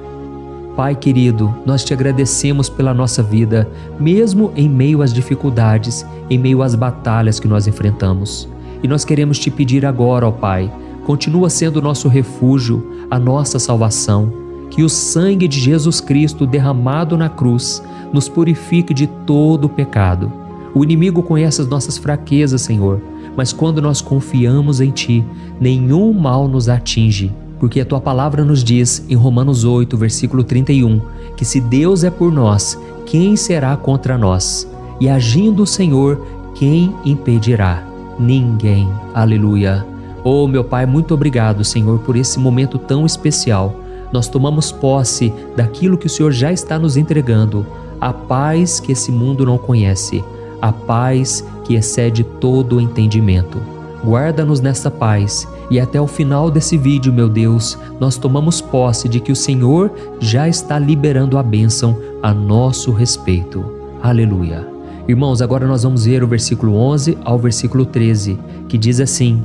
Pai querido, nós te agradecemos pela nossa vida, mesmo em meio às dificuldades, em meio às batalhas que nós enfrentamos. E nós queremos te pedir agora, ó Pai, continua sendo o nosso refúgio, a nossa salvação. Que o sangue de Jesus Cristo derramado na cruz nos purifique de todo o pecado. O inimigo conhece as nossas fraquezas, Senhor, mas quando nós confiamos em Ti, nenhum mal nos atinge. Porque a Tua palavra nos diz, em Romanos 8, versículo 31, que se Deus é por nós, quem será contra nós? E agindo o Senhor, quem impedirá? Ninguém. Aleluia. Oh, meu Pai, muito obrigado, Senhor, por esse momento tão especial. Nós tomamos posse daquilo que o Senhor já está nos entregando, a paz que esse mundo não conhece, a paz que excede todo o entendimento. Guarda-nos nessa paz e até o final desse vídeo, meu Deus, nós tomamos posse de que o Senhor já está liberando a bênção a nosso respeito. Aleluia. Irmãos, agora nós vamos ver o versículo 11 ao versículo 13, que diz assim: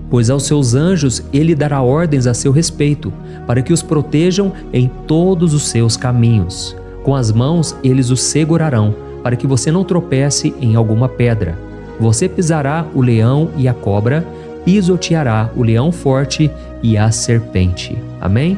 pois aos seus anjos ele dará ordens a seu respeito, para que os protejam em todos os seus caminhos. Com as mãos eles os segurarão, para que você não tropece em alguma pedra. Você pisará o leão e a cobra, pisoteará o leão forte e a serpente. Amém?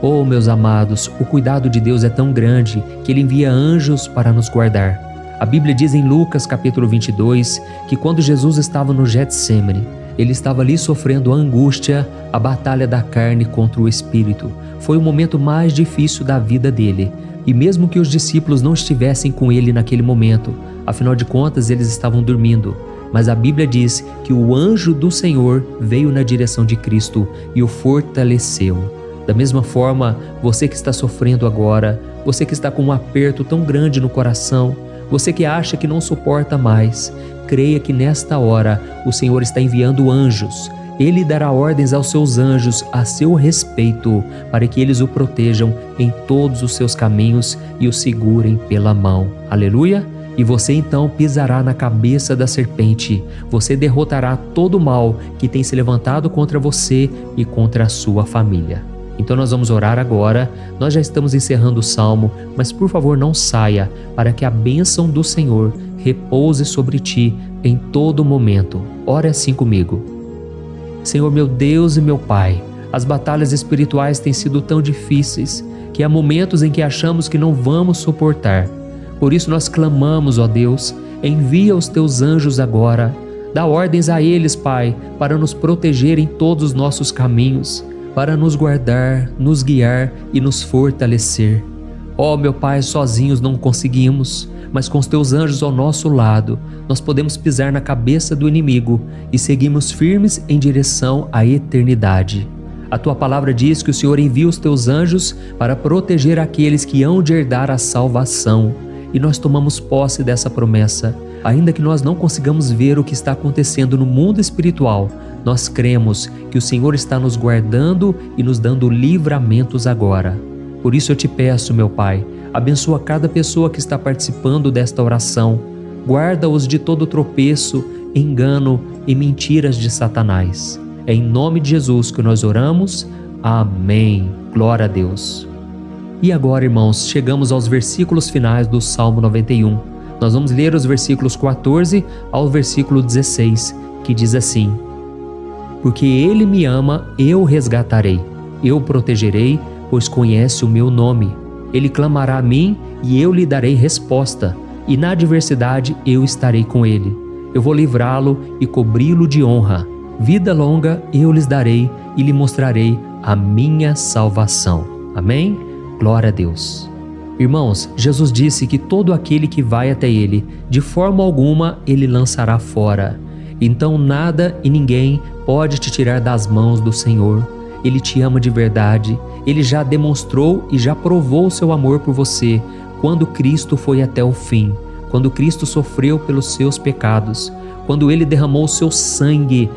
Oh, meus amados, o cuidado de Deus é tão grande que Ele envia anjos para nos guardar. A Bíblia diz em Lucas capítulo 22 que quando Jesus estava no Getsêmani, Ele estava ali sofrendo a angústia, a batalha da carne contra o espírito. Foi o momento mais difícil da vida dele. E mesmo que os discípulos não estivessem com ele naquele momento, afinal de contas eles estavam dormindo. Mas a Bíblia diz que o anjo do Senhor veio na direção de Cristo e o fortaleceu. Da mesma forma, você que está sofrendo agora, você que está com um aperto tão grande no coração, você que acha que não suporta mais, creia que nesta hora o Senhor está enviando anjos Ele dará ordens aos seus anjos a seu respeito, para que eles o protejam em todos os seus caminhos e o segurem pela mão. Aleluia! E você então pisará na cabeça da serpente. Você derrotará todo o mal que tem se levantado contra você e contra a sua família. Então nós vamos orar agora. Nós já estamos encerrando o salmo, mas por favor não saia, para que a bênção do Senhor repouse sobre ti em todo momento. Ore assim comigo. Senhor meu Deus e meu Pai, as batalhas espirituais têm sido tão difíceis que há momentos em que achamos que não vamos suportar. Por isso nós clamamos, ó Deus, envia os teus anjos agora. Dá ordens a eles, Pai, para nos proteger em todos os nossos caminhos, para nos guardar, nos guiar e nos fortalecer. Ó meu Pai, sozinhos não conseguimos, mas com os teus anjos ao nosso lado, nós podemos pisar na cabeça do inimigo e seguimos firmes em direção à eternidade. A tua palavra diz que o Senhor envia os teus anjos para proteger aqueles que hão de herdar a salvação. E nós tomamos posse dessa promessa. Ainda que nós não consigamos ver o que está acontecendo no mundo espiritual, nós cremos que o Senhor está nos guardando e nos dando livramentos agora. Por isso eu te peço, meu Pai, abençoa cada pessoa que está participando desta oração. Guarda-os de todo tropeço, engano e mentiras de Satanás. É em nome de Jesus que nós oramos. Amém. Glória a Deus. E agora, irmãos, chegamos aos versículos finais do Salmo 91. Nós vamos ler os versículos 14 ao versículo 16, que diz assim: Porque Ele me ama, eu o resgatarei, eu o protegerei, pois conhece o meu nome. Ele clamará a mim e eu lhe darei resposta, e na adversidade eu estarei com ele. Eu vou livrá-lo e cobri-lo de honra. Vida longa eu lhes darei e lhe mostrarei a minha salvação. Amém? Glória a Deus. Irmãos, Jesus disse que todo aquele que vai até Ele, de forma alguma Ele lançará fora. Então nada e ninguém pode te tirar das mãos do Senhor. Ele te ama de verdade. Ele já demonstrou e já provou o seu amor por você quando Cristo foi até o fim, quando Cristo sofreu pelos seus pecados, quando Ele derramou o seu sangue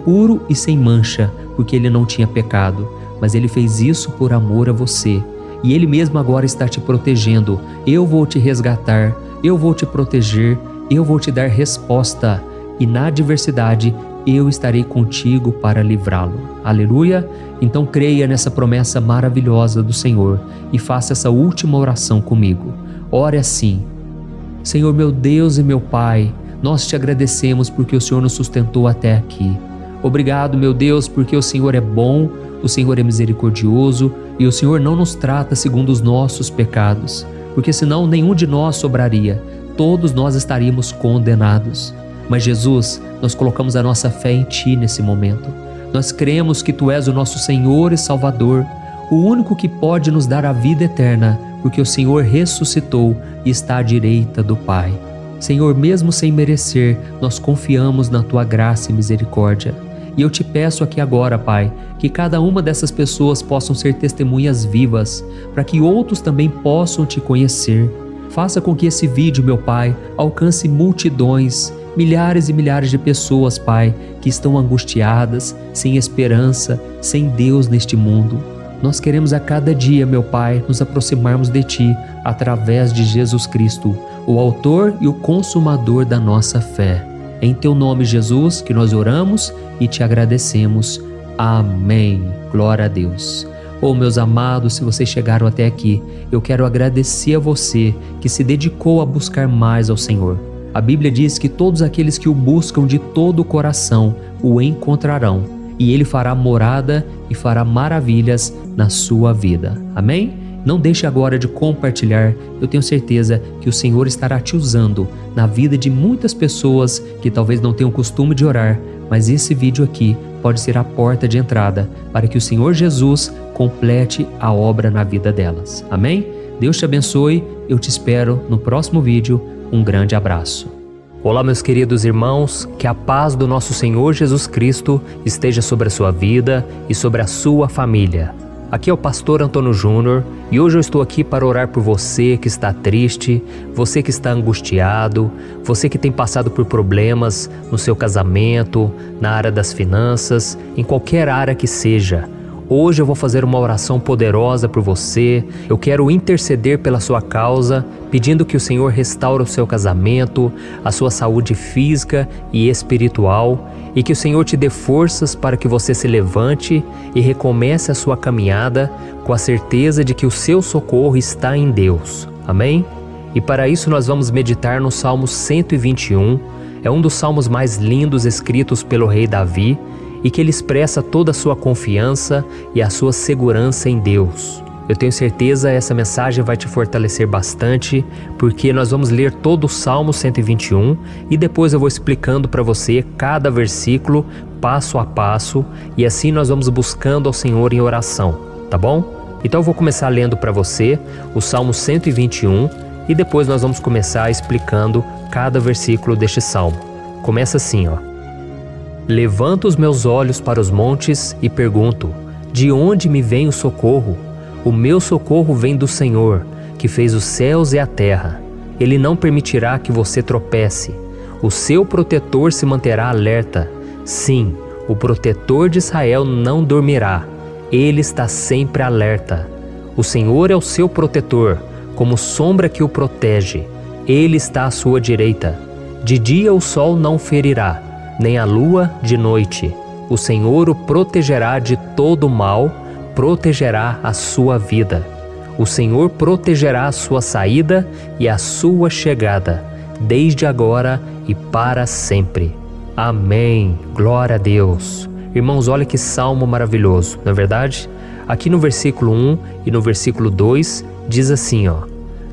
puro e sem mancha, porque Ele não tinha pecado. Mas Ele fez isso por amor a você. E Ele mesmo agora está te protegendo. Eu vou te resgatar, eu vou te proteger, eu vou te dar resposta. E na adversidade, eu estarei contigo para livrá-lo. Aleluia! Então creia nessa promessa maravilhosa do Senhor e faça essa última oração comigo. Ore assim: Senhor meu Deus e meu Pai, nós te agradecemos porque o Senhor nos sustentou até aqui. Obrigado, meu Deus, porque o Senhor é bom, o Senhor é misericordioso e o Senhor não nos trata segundo os nossos pecados, porque senão nenhum de nós sobraria, todos nós estaríamos condenados. Mas Jesus, nós colocamos a nossa fé em Ti nesse momento. Nós cremos que Tu és o nosso Senhor e Salvador, o único que pode nos dar a vida eterna, porque o Senhor ressuscitou e está à direita do Pai. Senhor, mesmo sem merecer, nós confiamos na Tua graça e misericórdia. E eu te peço aqui agora, Pai, que cada uma dessas pessoas possam ser testemunhas vivas, para que outros também possam Te conhecer. Faça com que esse vídeo, meu Pai, alcance multidões, milhares e milhares de pessoas, Pai, que estão angustiadas, sem esperança, sem Deus neste mundo. Nós queremos a cada dia, meu Pai, nos aproximarmos de Ti através de Jesus Cristo, o autor e o consumador da nossa fé. Em Teu nome, Jesus, que nós oramos e Te agradecemos. Amém. Glória a Deus. Oh, meus amados, se vocês chegaram até aqui, eu quero agradecer a você que se dedicou a buscar mais ao Senhor. A Bíblia diz que todos aqueles que o buscam de todo o coração o encontrarão, e Ele fará morada e fará maravilhas na sua vida. Amém? Não deixe agora de compartilhar. Eu tenho certeza que o Senhor estará te usando na vida de muitas pessoas que talvez não tenham costume de orar, mas esse vídeo aqui pode ser a porta de entrada para que o Senhor Jesus complete a obra na vida delas. Amém? Deus te abençoe. Eu te espero no próximo vídeo. Um grande abraço. Olá, meus queridos irmãos, que a paz do nosso Senhor Jesus Cristo esteja sobre a sua vida e sobre a sua família. Aqui é o pastor Antônio Júnior e hoje eu estou aqui para orar por você que está triste, você que está angustiado, você que tem passado por problemas no seu casamento, na área das finanças, em qualquer área que seja. Hoje eu vou fazer uma oração poderosa por você. Eu quero interceder pela sua causa, pedindo que o Senhor restaure o seu casamento, a sua saúde física e espiritual, e que o Senhor te dê forças para que você se levante e recomece a sua caminhada com a certeza de que o seu socorro está em Deus. Amém? E para isso nós vamos meditar no Salmo 121. É um dos salmos mais lindos escritos pelo rei Davi, e que ele expressa toda a sua confiança e a sua segurança em Deus. Eu tenho certeza essa mensagem vai te fortalecer bastante, porque nós vamos ler todo o Salmo 121 e depois eu vou explicando para você cada versículo, passo a passo, e assim nós vamos buscando ao Senhor em oração, tá bom? Então eu vou começar lendo para você o Salmo 121 e depois nós vamos começar explicando cada versículo deste salmo. Começa assim, ó. Levanto os meus olhos para os montes e pergunto: de onde me vem o socorro? O meu socorro vem do Senhor, que fez os céus e a terra. Ele não permitirá que você tropece. O seu protetor se manterá alerta. Sim, o protetor de Israel não dormirá. Ele está sempre alerta. O Senhor é o seu protetor, como sombra que o protege. Ele está à sua direita. De dia o sol não ferirá, nem a lua de noite. O Senhor o protegerá de todo mal, protegerá a sua vida. O Senhor protegerá a sua saída e a sua chegada, desde agora e para sempre. Amém. Glória a Deus. Irmãos, olha que salmo maravilhoso, não é verdade? Aqui no versículo 1 e no versículo 2 diz assim, ó: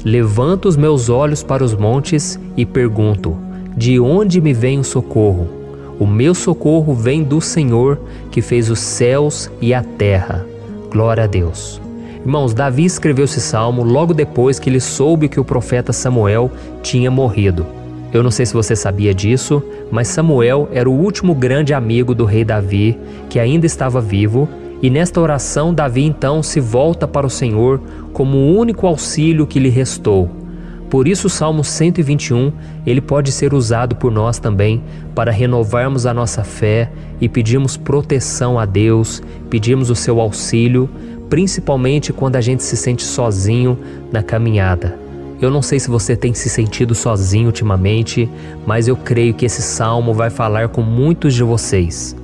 Levanto os meus olhos para os montes e pergunto: de onde me vem o socorro? O meu socorro vem do Senhor, que fez os céus e a terra. Glória a Deus. Irmãos, Davi escreveu esse salmo logo depois que ele soube que o profeta Samuel tinha morrido. Eu não sei se você sabia disso, mas Samuel era o último grande amigo do rei Davi, que ainda estava vivo, e nesta oração Davi então se volta para o Senhor como o único auxílio que lhe restou. Por isso o Salmo 121, ele pode ser usado por nós também para renovarmos a nossa fé e pedirmos proteção a Deus, pedirmos o seu auxílio, principalmente quando a gente se sente sozinho na caminhada. Eu não sei se você tem se sentido sozinho ultimamente, mas eu creio que esse salmo vai falar com muitos de vocês.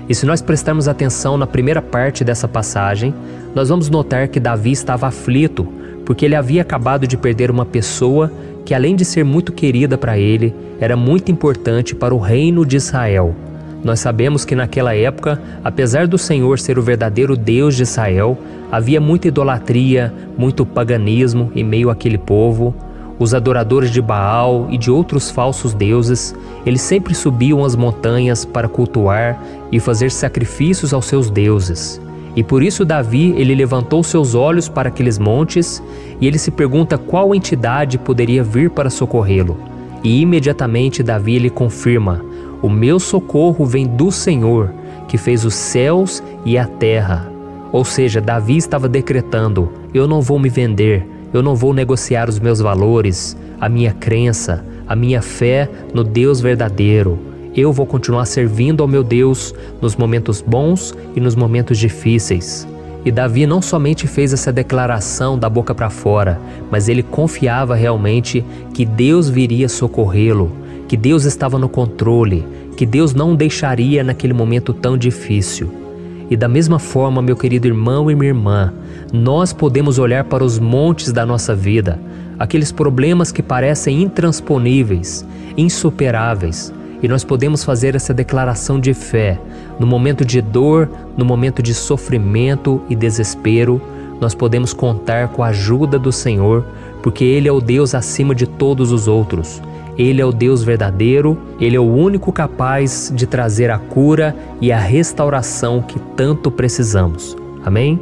E se nós prestarmos atenção na primeira parte dessa passagem, nós vamos notar que Davi estava aflito, porque ele havia acabado de perder uma pessoa que, além de ser muito querida para ele, era muito importante para o reino de Israel. Nós sabemos que naquela época, apesar do Senhor ser o verdadeiro Deus de Israel, havia muita idolatria, muito paganismo em meio àquele povo. Os adoradores de Baal e de outros falsos deuses, eles sempre subiam as montanhas para cultuar e fazer sacrifícios aos seus deuses. E por isso Davi, ele levantou seus olhos para aqueles montes e ele se pergunta qual entidade poderia vir para socorrê-lo. E imediatamente Davi ele confirma: o meu socorro vem do Senhor, que fez os céus e a terra. Ou seja, Davi estava decretando: eu não vou me vender, eu não vou negociar os meus valores, a minha crença, a minha fé no Deus verdadeiro. Eu vou continuar servindo ao meu Deus nos momentos bons e nos momentos difíceis. E Davi não somente fez essa declaração da boca para fora, mas ele confiava realmente que Deus viria socorrê-lo, que Deus estava no controle, que Deus não o deixaria naquele momento tão difícil. E da mesma forma, meu querido irmão e minha irmã, nós podemos olhar para os montes da nossa vida, aqueles problemas que parecem intransponíveis, insuperáveis, e nós podemos fazer essa declaração de fé. No momento de dor, no momento de sofrimento e desespero, nós podemos contar com a ajuda do Senhor, porque Ele é o Deus acima de todos os outros. Ele é o Deus verdadeiro, Ele é o único capaz de trazer a cura e a restauração que tanto precisamos. Amém?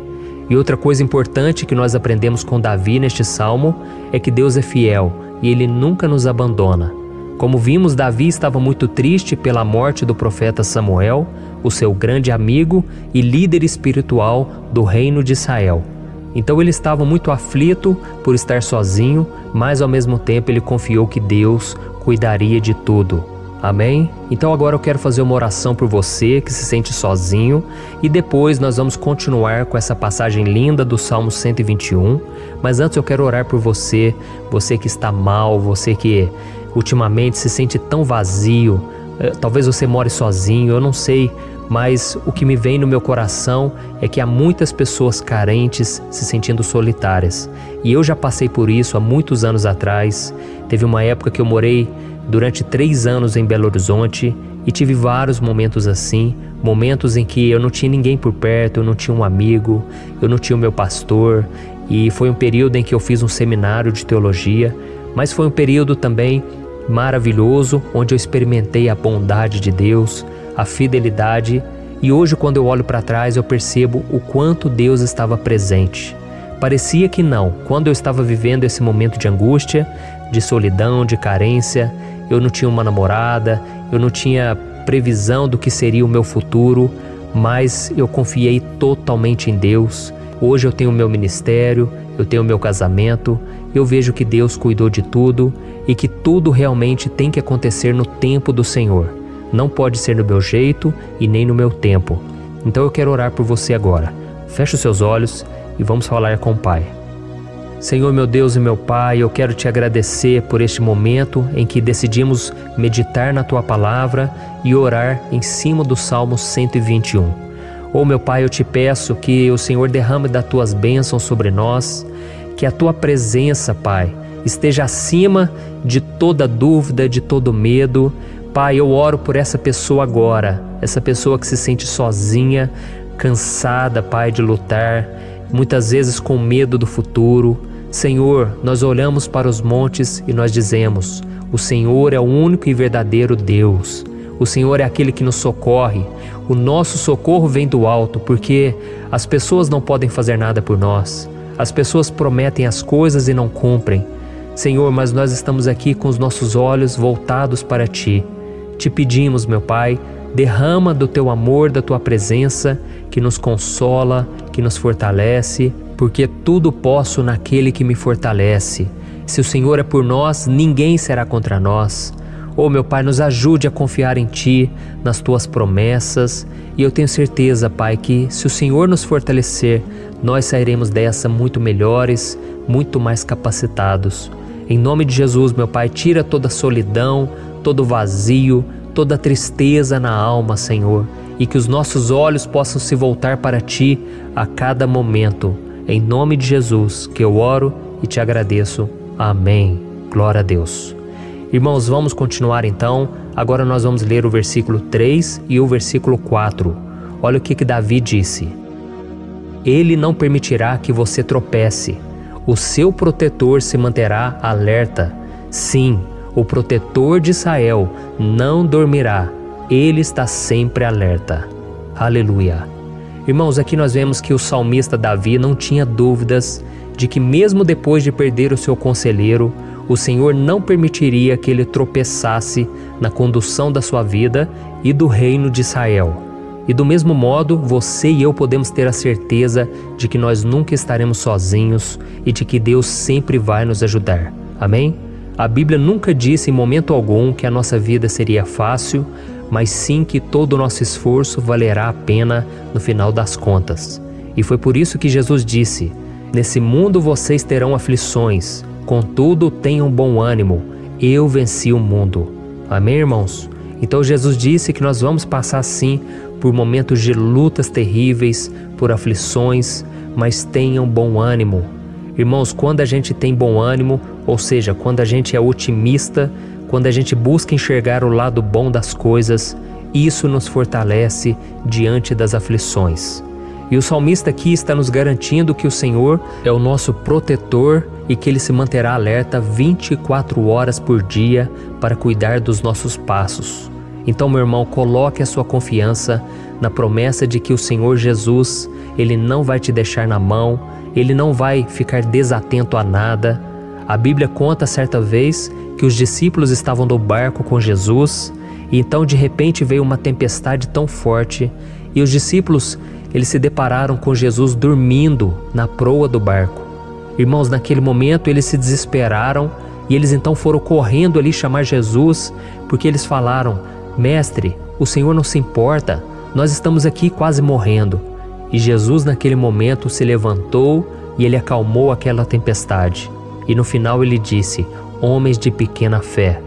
E outra coisa importante que nós aprendemos com Davi neste salmo é que Deus é fiel e Ele nunca nos abandona. Como vimos, Davi estava muito triste pela morte do profeta Samuel, o seu grande amigo e líder espiritual do reino de Israel. Então ele estava muito aflito por estar sozinho, mas ao mesmo tempo ele confiou que Deus cuidaria de tudo. Amém? Então agora eu quero fazer uma oração por você que se sente sozinho e depois nós vamos continuar com essa passagem linda do Salmo 121. Mas antes eu quero orar por você, você que está mal, você que ultimamente se sente tão vazio, talvez você more sozinho, eu não sei, mas o que me vem no meu coração é que há muitas pessoas carentes se sentindo solitárias. E eu já passei por isso há muitos anos atrás. Teve uma época que eu morei durante 3 anos em Belo Horizonte e tive vários momentos assim, momentos em que eu não tinha ninguém por perto, eu não tinha um amigo, eu não tinha o meu pastor, e foi um período em que eu fiz um seminário de teologia, mas foi um período também maravilhoso, onde eu experimentei a bondade de Deus, a fidelidade, e hoje quando eu olho para trás eu percebo o quanto Deus estava presente. Parecia que não, quando eu estava vivendo esse momento de angústia, de solidão, de carência, eu não tinha uma namorada, eu não tinha previsão do que seria o meu futuro, mas eu confiei totalmente em Deus. Hoje eu tenho o meu ministério, eu tenho o meu casamento, eu vejo que Deus cuidou de tudo e que tudo realmente tem que acontecer no tempo do Senhor. Não pode ser no meu jeito e nem no meu tempo. Então eu quero orar por você agora. Feche os seus olhos e vamos falar com o Pai. Senhor, meu Deus e meu Pai, eu quero te agradecer por este momento em que decidimos meditar na Tua Palavra e orar em cima do Salmo 121. Oh, meu Pai, eu te peço que o Senhor derrame das Tuas bênçãos sobre nós, que a Tua presença, Pai, esteja acima de toda dúvida, de todo medo. Pai, eu oro por essa pessoa agora, essa pessoa que se sente sozinha, cansada, Pai, de lutar, muitas vezes com medo do futuro. Senhor, nós olhamos para os montes e nós dizemos: o Senhor é o único e verdadeiro Deus. O Senhor é aquele que nos socorre. O nosso socorro vem do alto, porque as pessoas não podem fazer nada por nós. As pessoas prometem as coisas e não cumprem. Senhor, mas nós estamos aqui com os nossos olhos voltados para Ti. Te pedimos, meu Pai, derrama do Teu amor, da Tua presença, que nos consola, que nos fortalece, porque tudo posso naquele que me fortalece. Se o Senhor é por nós, ninguém será contra nós. Oh, meu Pai, nos ajude a confiar em Ti, nas Tuas promessas, e eu tenho certeza, Pai, que se o Senhor nos fortalecer, nós sairemos dessa muito melhores, muito mais capacitados. Em nome de Jesus, meu Pai, tira toda a solidão, todo o vazio, toda a tristeza na alma, Senhor, e que os nossos olhos possam se voltar para Ti a cada momento. Em nome de Jesus que eu oro e te agradeço. Amém. Glória a Deus. Irmãos, vamos continuar então. Agora nós vamos ler o versículo 3 e o versículo 4. Olha o que Davi disse: Ele não permitirá que você tropece. O seu protetor se manterá alerta. Sim, o protetor de Israel não dormirá. Ele está sempre alerta. Aleluia. Irmãos, aqui nós vemos que o salmista Davi não tinha dúvidas de que mesmo depois de perder o seu conselheiro, o Senhor não permitiria que ele tropeçasse na condução da sua vida e do reino de Israel. E do mesmo modo, você e eu podemos ter a certeza de que nós nunca estaremos sozinhos e de que Deus sempre vai nos ajudar. Amém? A Bíblia nunca disse em momento algum que a nossa vida seria fácil, mas sim que todo o nosso esforço valerá a pena no final das contas. E foi por isso que Jesus disse: Nesse mundo vocês terão aflições, contudo tenham bom ânimo, eu venci o mundo. Amém, irmãos? Então Jesus disse que nós vamos passar sim por momentos de lutas terríveis, por aflições, mas tenham bom ânimo. Irmãos, quando a gente tem bom ânimo, ou seja, quando a gente é otimista, quando a gente busca enxergar o lado bom das coisas, isso nos fortalece diante das aflições. E o salmista aqui está nos garantindo que o Senhor é o nosso protetor e que Ele se manterá alerta 24 horas por dia para cuidar dos nossos passos. Então, meu irmão, coloque a sua confiança na promessa de que o Senhor Jesus, Ele não vai te deixar na mão, Ele não vai ficar desatento a nada. A Bíblia conta certa vez que os discípulos estavam no barco com Jesus e então de repente veio uma tempestade tão forte e os discípulos eles se depararam com Jesus dormindo na proa do barco. Irmãos, naquele momento eles se desesperaram e eles então foram correndo ali chamar Jesus porque eles falaram: Mestre, o Senhor não se importa, nós estamos aqui quase morrendo. E Jesus naquele momento se levantou e ele acalmou aquela tempestade. E no final ele disse: homens de pequena fé.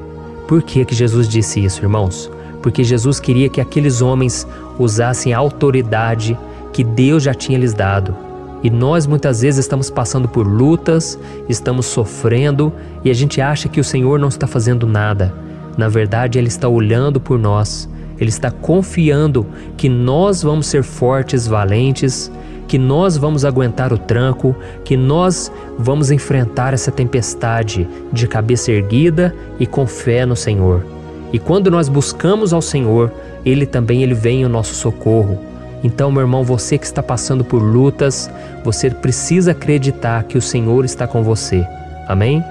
Por que Jesus disse isso, irmãos? Porque Jesus queria que aqueles homens usassem a autoridade que Deus já tinha lhes dado. E nós muitas vezes estamos passando por lutas, estamos sofrendo e a gente acha que o Senhor não está fazendo nada. Na verdade, Ele está olhando por nós, Ele está confiando que nós vamos ser fortes, valentes, que nós vamos aguentar o tranco, que nós vamos enfrentar essa tempestade de cabeça erguida e com fé no Senhor. E quando nós buscamos ao Senhor, Ele vem ao nosso socorro. Então, meu irmão, você que está passando por lutas, você precisa acreditar que o Senhor está com você. Amém?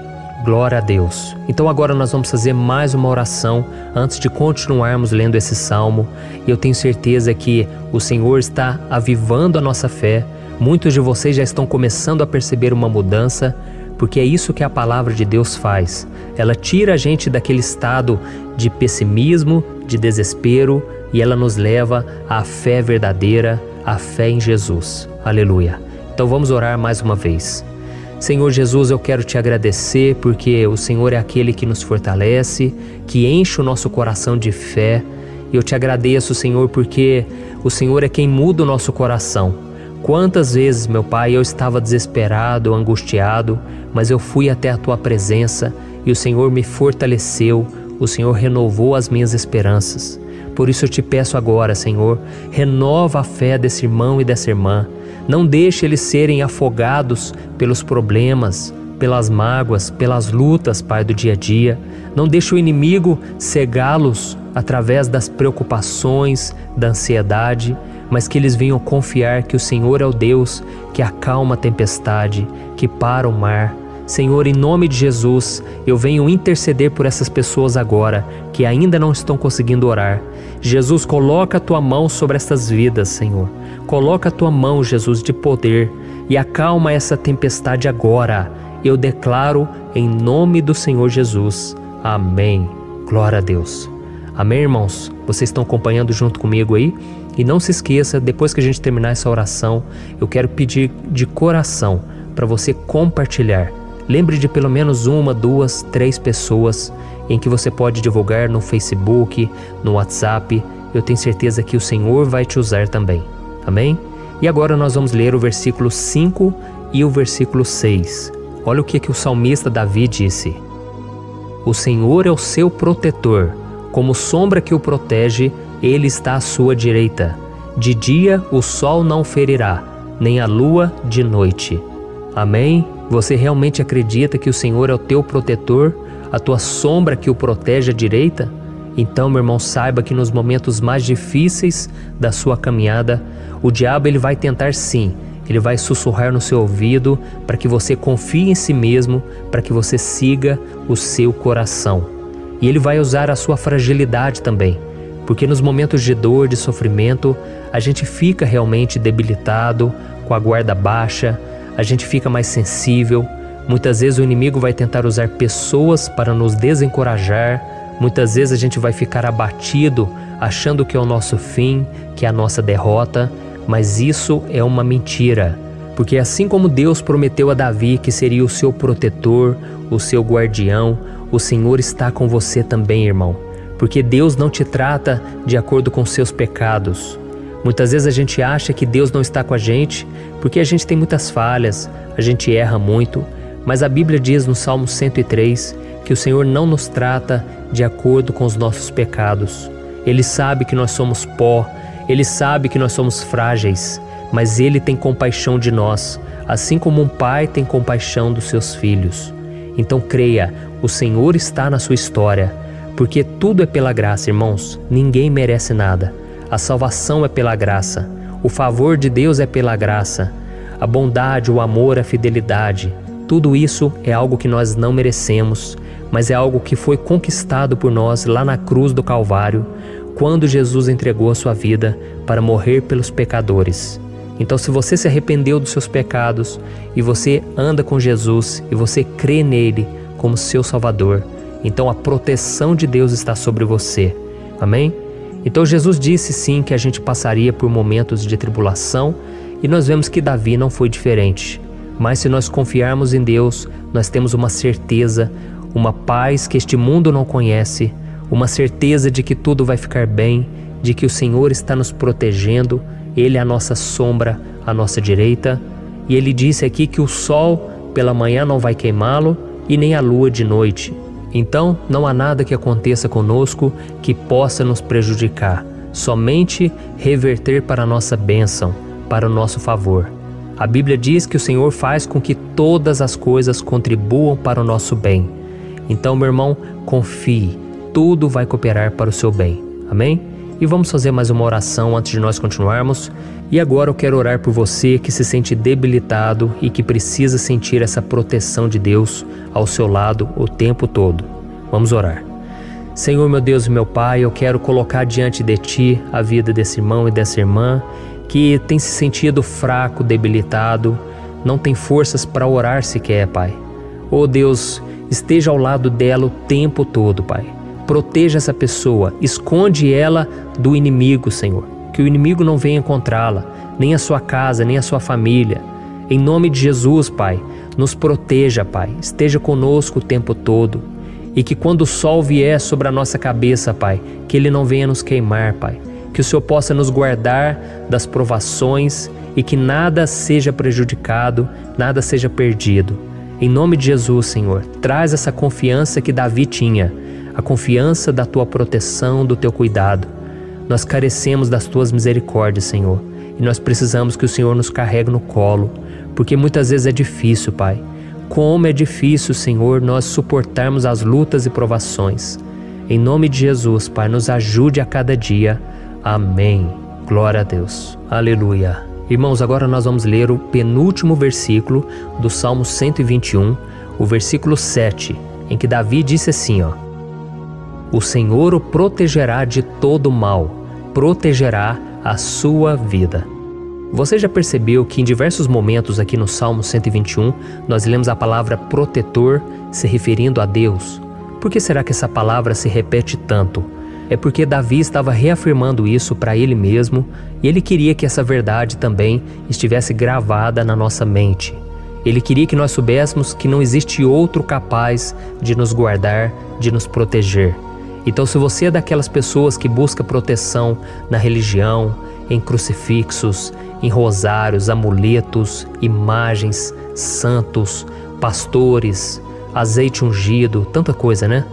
Glória a Deus. Então agora nós vamos fazer mais uma oração antes de continuarmos lendo esse salmo. E eu tenho certeza que o Senhor está avivando a nossa fé. Muitos de vocês já estão começando a perceber uma mudança, porque é isso que a palavra de Deus faz. Ela tira a gente daquele estado de pessimismo, de desespero, e ela nos leva à fé verdadeira, à fé em Jesus. Aleluia. Então vamos orar mais uma vez. Senhor Jesus, eu quero te agradecer porque o Senhor é aquele que nos fortalece, que enche o nosso coração de fé. E eu te agradeço, Senhor, porque o Senhor é quem muda o nosso coração. Quantas vezes, meu Pai, eu estava desesperado, angustiado, mas eu fui até a Tua presença e o Senhor me fortaleceu, o Senhor renovou as minhas esperanças. Por isso eu te peço agora, Senhor, renova a fé desse irmão e dessa irmã. Não deixe eles serem afogados pelos problemas, pelas mágoas, pelas lutas, Pai, do dia a dia. Não deixe o inimigo cegá-los através das preocupações, da ansiedade, mas que eles venham confiar que o Senhor é o Deus que acalma a tempestade, que para o mar. Senhor, em nome de Jesus, eu venho interceder por essas pessoas agora que ainda não estão conseguindo orar. Jesus, coloca a Tua mão sobre essas vidas, Senhor. Coloca a Tua mão, Jesus, de poder e acalma essa tempestade agora. Eu declaro em nome do Senhor Jesus. Amém. Glória a Deus. Amém, irmãos? Vocês estão acompanhando junto comigo aí? E não se esqueça, depois que a gente terminar essa oração, eu quero pedir de coração para você compartilhar. Lembre de pelo menos 1, 2, 3 pessoas em que você pode divulgar no Facebook, no WhatsApp. Eu tenho certeza que o Senhor vai te usar também. Amém? E agora nós vamos ler o versículo 5 e o versículo 6. Olha o que o salmista Davi disse. O Senhor é o seu protetor, como sombra que o protege, Ele está à sua direita. De dia o sol não ferirá, nem a lua de noite. Amém? Você realmente acredita que o Senhor é o teu protetor, a tua sombra que o protege à direita? Então, meu irmão, saiba que nos momentos mais difíceis da sua caminhada, o diabo ele vai tentar sim, ele vai sussurrar no seu ouvido para que você confie em si mesmo, para que você siga o seu coração. E ele vai usar a sua fragilidade também, porque nos momentos de dor, de sofrimento, a gente fica realmente debilitado, com a guarda baixa, a gente fica mais sensível. Muitas vezes o inimigo vai tentar usar pessoas para nos desencorajar. Muitas vezes a gente vai ficar abatido, achando que é o nosso fim, que é a nossa derrota. Mas isso é uma mentira. Porque assim como Deus prometeu a Davi que seria o seu protetor, o seu guardião, o Senhor está com você também, irmão. Porque Deus não te trata de acordo com seus pecados. Muitas vezes a gente acha que Deus não está com a gente porque a gente tem muitas falhas, a gente erra muito, mas a Bíblia diz no Salmo 103 que o Senhor não nos trata de acordo com os nossos pecados. Ele sabe que nós somos pó, Ele sabe que nós somos frágeis, mas Ele tem compaixão de nós, assim como um pai tem compaixão dos seus filhos. Então creia, o Senhor está na sua história, porque tudo é pela graça, irmãos, ninguém merece nada. A salvação é pela graça, o favor de Deus é pela graça, a bondade, o amor, a fidelidade, Tudo isso é algo que nós não merecemos, mas é algo que foi conquistado por nós lá na cruz do Calvário, quando Jesus entregou a sua vida para morrer pelos pecadores. Então, se você se arrependeu dos seus pecados e você anda com Jesus e você crê nele como seu Salvador, então a proteção de Deus está sobre você. Amém? Então Jesus disse sim que a gente passaria por momentos de tribulação e nós vemos que Davi não foi diferente. Mas se nós confiarmos em Deus, nós temos uma certeza, uma paz que este mundo não conhece, uma certeza de que tudo vai ficar bem, de que o Senhor está nos protegendo, Ele é a nossa sombra, à nossa direita. E Ele disse aqui que o sol pela manhã não vai queimá-lo e nem a lua de noite. Então não há nada que aconteça conosco que possa nos prejudicar, somente reverter para a nossa bênção, para o nosso favor. A Bíblia diz que o Senhor faz com que todas as coisas contribuam para o nosso bem. Então, meu irmão, confie, tudo vai cooperar para o seu bem. Amém? E vamos fazer mais uma oração antes de nós continuarmos. E agora eu quero orar por você que se sente debilitado e que precisa sentir essa proteção de Deus ao seu lado o tempo todo. Vamos orar. Senhor, meu Deus e meu Pai, eu quero colocar diante de Ti a vida desse irmão e dessa irmã que tem se sentido fraco, debilitado, não tem forças para orar sequer, Pai. Oh Deus, esteja ao lado dela o tempo todo, Pai. Proteja essa pessoa, esconde ela do inimigo, Senhor. Que o inimigo não venha encontrá-la, nem a sua casa, nem a sua família. Em nome de Jesus, Pai, nos proteja, Pai. Esteja conosco o tempo todo. E que quando o sol vier sobre a nossa cabeça, Pai, que ele não venha nos queimar, Pai. Que o Senhor possa nos guardar das provações e que nada seja prejudicado, nada seja perdido. Em nome de Jesus, Senhor, traz essa confiança que Davi tinha, a confiança da Tua proteção, do Teu cuidado. Nós carecemos das Tuas misericórdias, Senhor, e nós precisamos que o Senhor nos carregue no colo, porque muitas vezes é difícil, Pai. Como é difícil, Senhor, nós suportarmos as lutas e provações. Em nome de Jesus, Pai, nos ajude a cada dia. Amém. Glória a Deus. Aleluia. Irmãos, agora nós vamos ler o penúltimo versículo do Salmo 121, o versículo 7, em que Davi disse assim, ó: O Senhor o protegerá de todo mal, protegerá a sua vida. Você já percebeu que em diversos momentos aqui no Salmo 121, nós lemos a palavra protetor se referindo a Deus? Por que será que essa palavra se repete tanto? É porque Davi estava reafirmando isso para ele mesmo e ele queria que essa verdade também estivesse gravada na nossa mente. Ele queria que nós soubéssemos que não existe outro capaz de nos guardar, de nos proteger. Então, se você é daquelas pessoas que busca proteção na religião, em crucifixos, em rosários, amuletos, imagens, santos, pastores, azeite ungido, tanta coisa, né?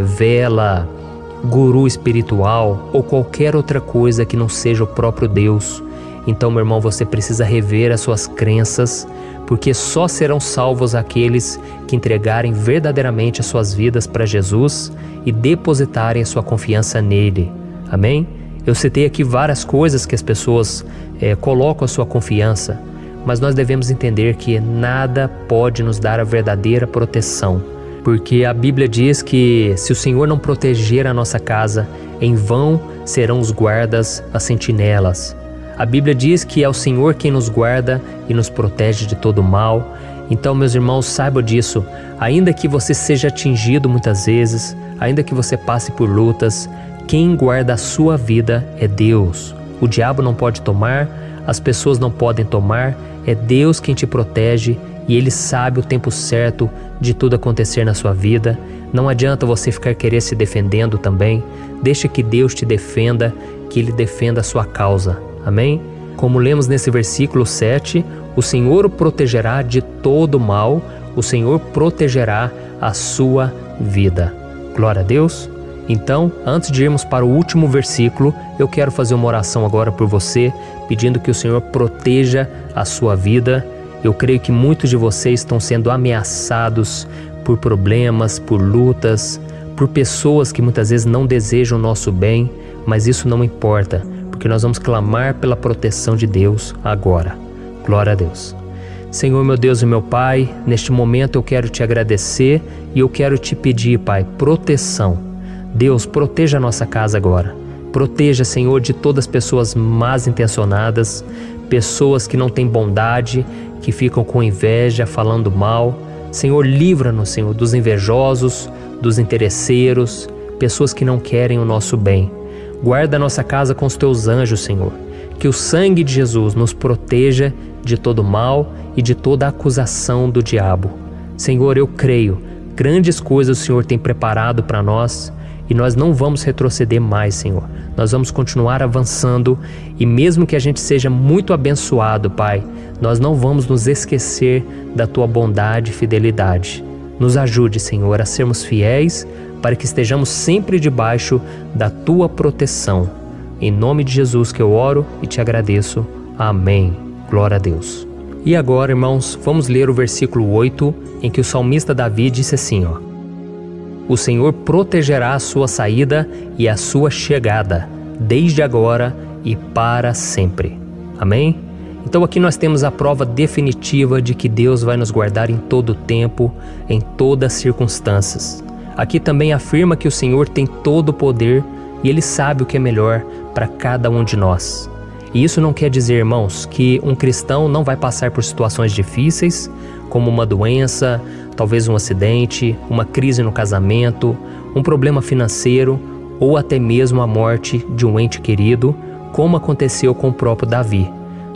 Vela, guru espiritual ou qualquer outra coisa que não seja o próprio Deus. Então, meu irmão, você precisa rever as suas crenças, porque só serão salvos aqueles que entregarem verdadeiramente as suas vidas para Jesus e depositarem a sua confiança nele. Amém? Eu citei aqui várias coisas que as pessoas colocam a sua confiança, mas nós devemos entender que nada pode nos dar a verdadeira proteção. Porque a Bíblia diz que se o Senhor não proteger a nossa casa, em vão serão os guardas, as sentinelas. A Bíblia diz que é o Senhor quem nos guarda e nos protege de todo mal. Então, meus irmãos, saibam disso. Ainda que você seja atingido muitas vezes, ainda que você passe por lutas, quem guarda a sua vida é Deus. O diabo não pode tomar, as pessoas não podem tomar, é Deus quem te protege e Ele sabe o tempo certo de tudo acontecer na sua vida. Não adianta você ficar querer se defendendo também. Deixa que Deus te defenda, que Ele defenda a sua causa. Amém? Como lemos nesse versículo 7, o Senhor o protegerá de todo mal, o Senhor protegerá a sua vida. Glória a Deus. Então, antes de irmos para o último versículo, eu quero fazer uma oração agora por você, pedindo que o Senhor proteja a sua vida. Eu creio que muitos de vocês estão sendo ameaçados por problemas, por lutas, por pessoas que muitas vezes não desejam o nosso bem, mas isso não importa, porque nós vamos clamar pela proteção de Deus agora. Glória a Deus. Senhor, meu Deus e meu Pai, neste momento eu quero te agradecer e eu quero te pedir, Pai, proteção. Deus, proteja a nossa casa agora. Proteja, Senhor, de todas as pessoas más intencionadas, pessoas que não têm bondade, que ficam com inveja, falando mal. Senhor, livra-nos, Senhor, dos invejosos, dos interesseiros, pessoas que não querem o nosso bem. Guarda a nossa casa com os teus anjos, Senhor. Que o sangue de Jesus nos proteja de todo mal e de toda acusação do diabo. Senhor, eu creio, grandes coisas o Senhor tem preparado para nós e nós não vamos retroceder mais, Senhor. Nós vamos continuar avançando e mesmo que a gente seja muito abençoado, Pai, nós não vamos nos esquecer da Tua bondade e fidelidade. Nos ajude, Senhor, a sermos fiéis para que estejamos sempre debaixo da Tua proteção. Em nome de Jesus que eu oro e te agradeço. Amém. Glória a Deus. E agora, irmãos, vamos ler o versículo 8, em que o salmista Davi disse assim, ó: O Senhor protegerá a sua saída e a sua chegada, desde agora e para sempre. Amém? Então aqui nós temos a prova definitiva de que Deus vai nos guardar em todo o tempo, em todas as circunstâncias. Aqui também afirma que o Senhor tem todo o poder e Ele sabe o que é melhor para cada um de nós. E isso não quer dizer, irmãos, que um cristão não vai passar por situações difíceis, como uma doença, talvez um acidente, uma crise no casamento, um problema financeiro ou até mesmo a morte de um ente querido, como aconteceu com o próprio Davi.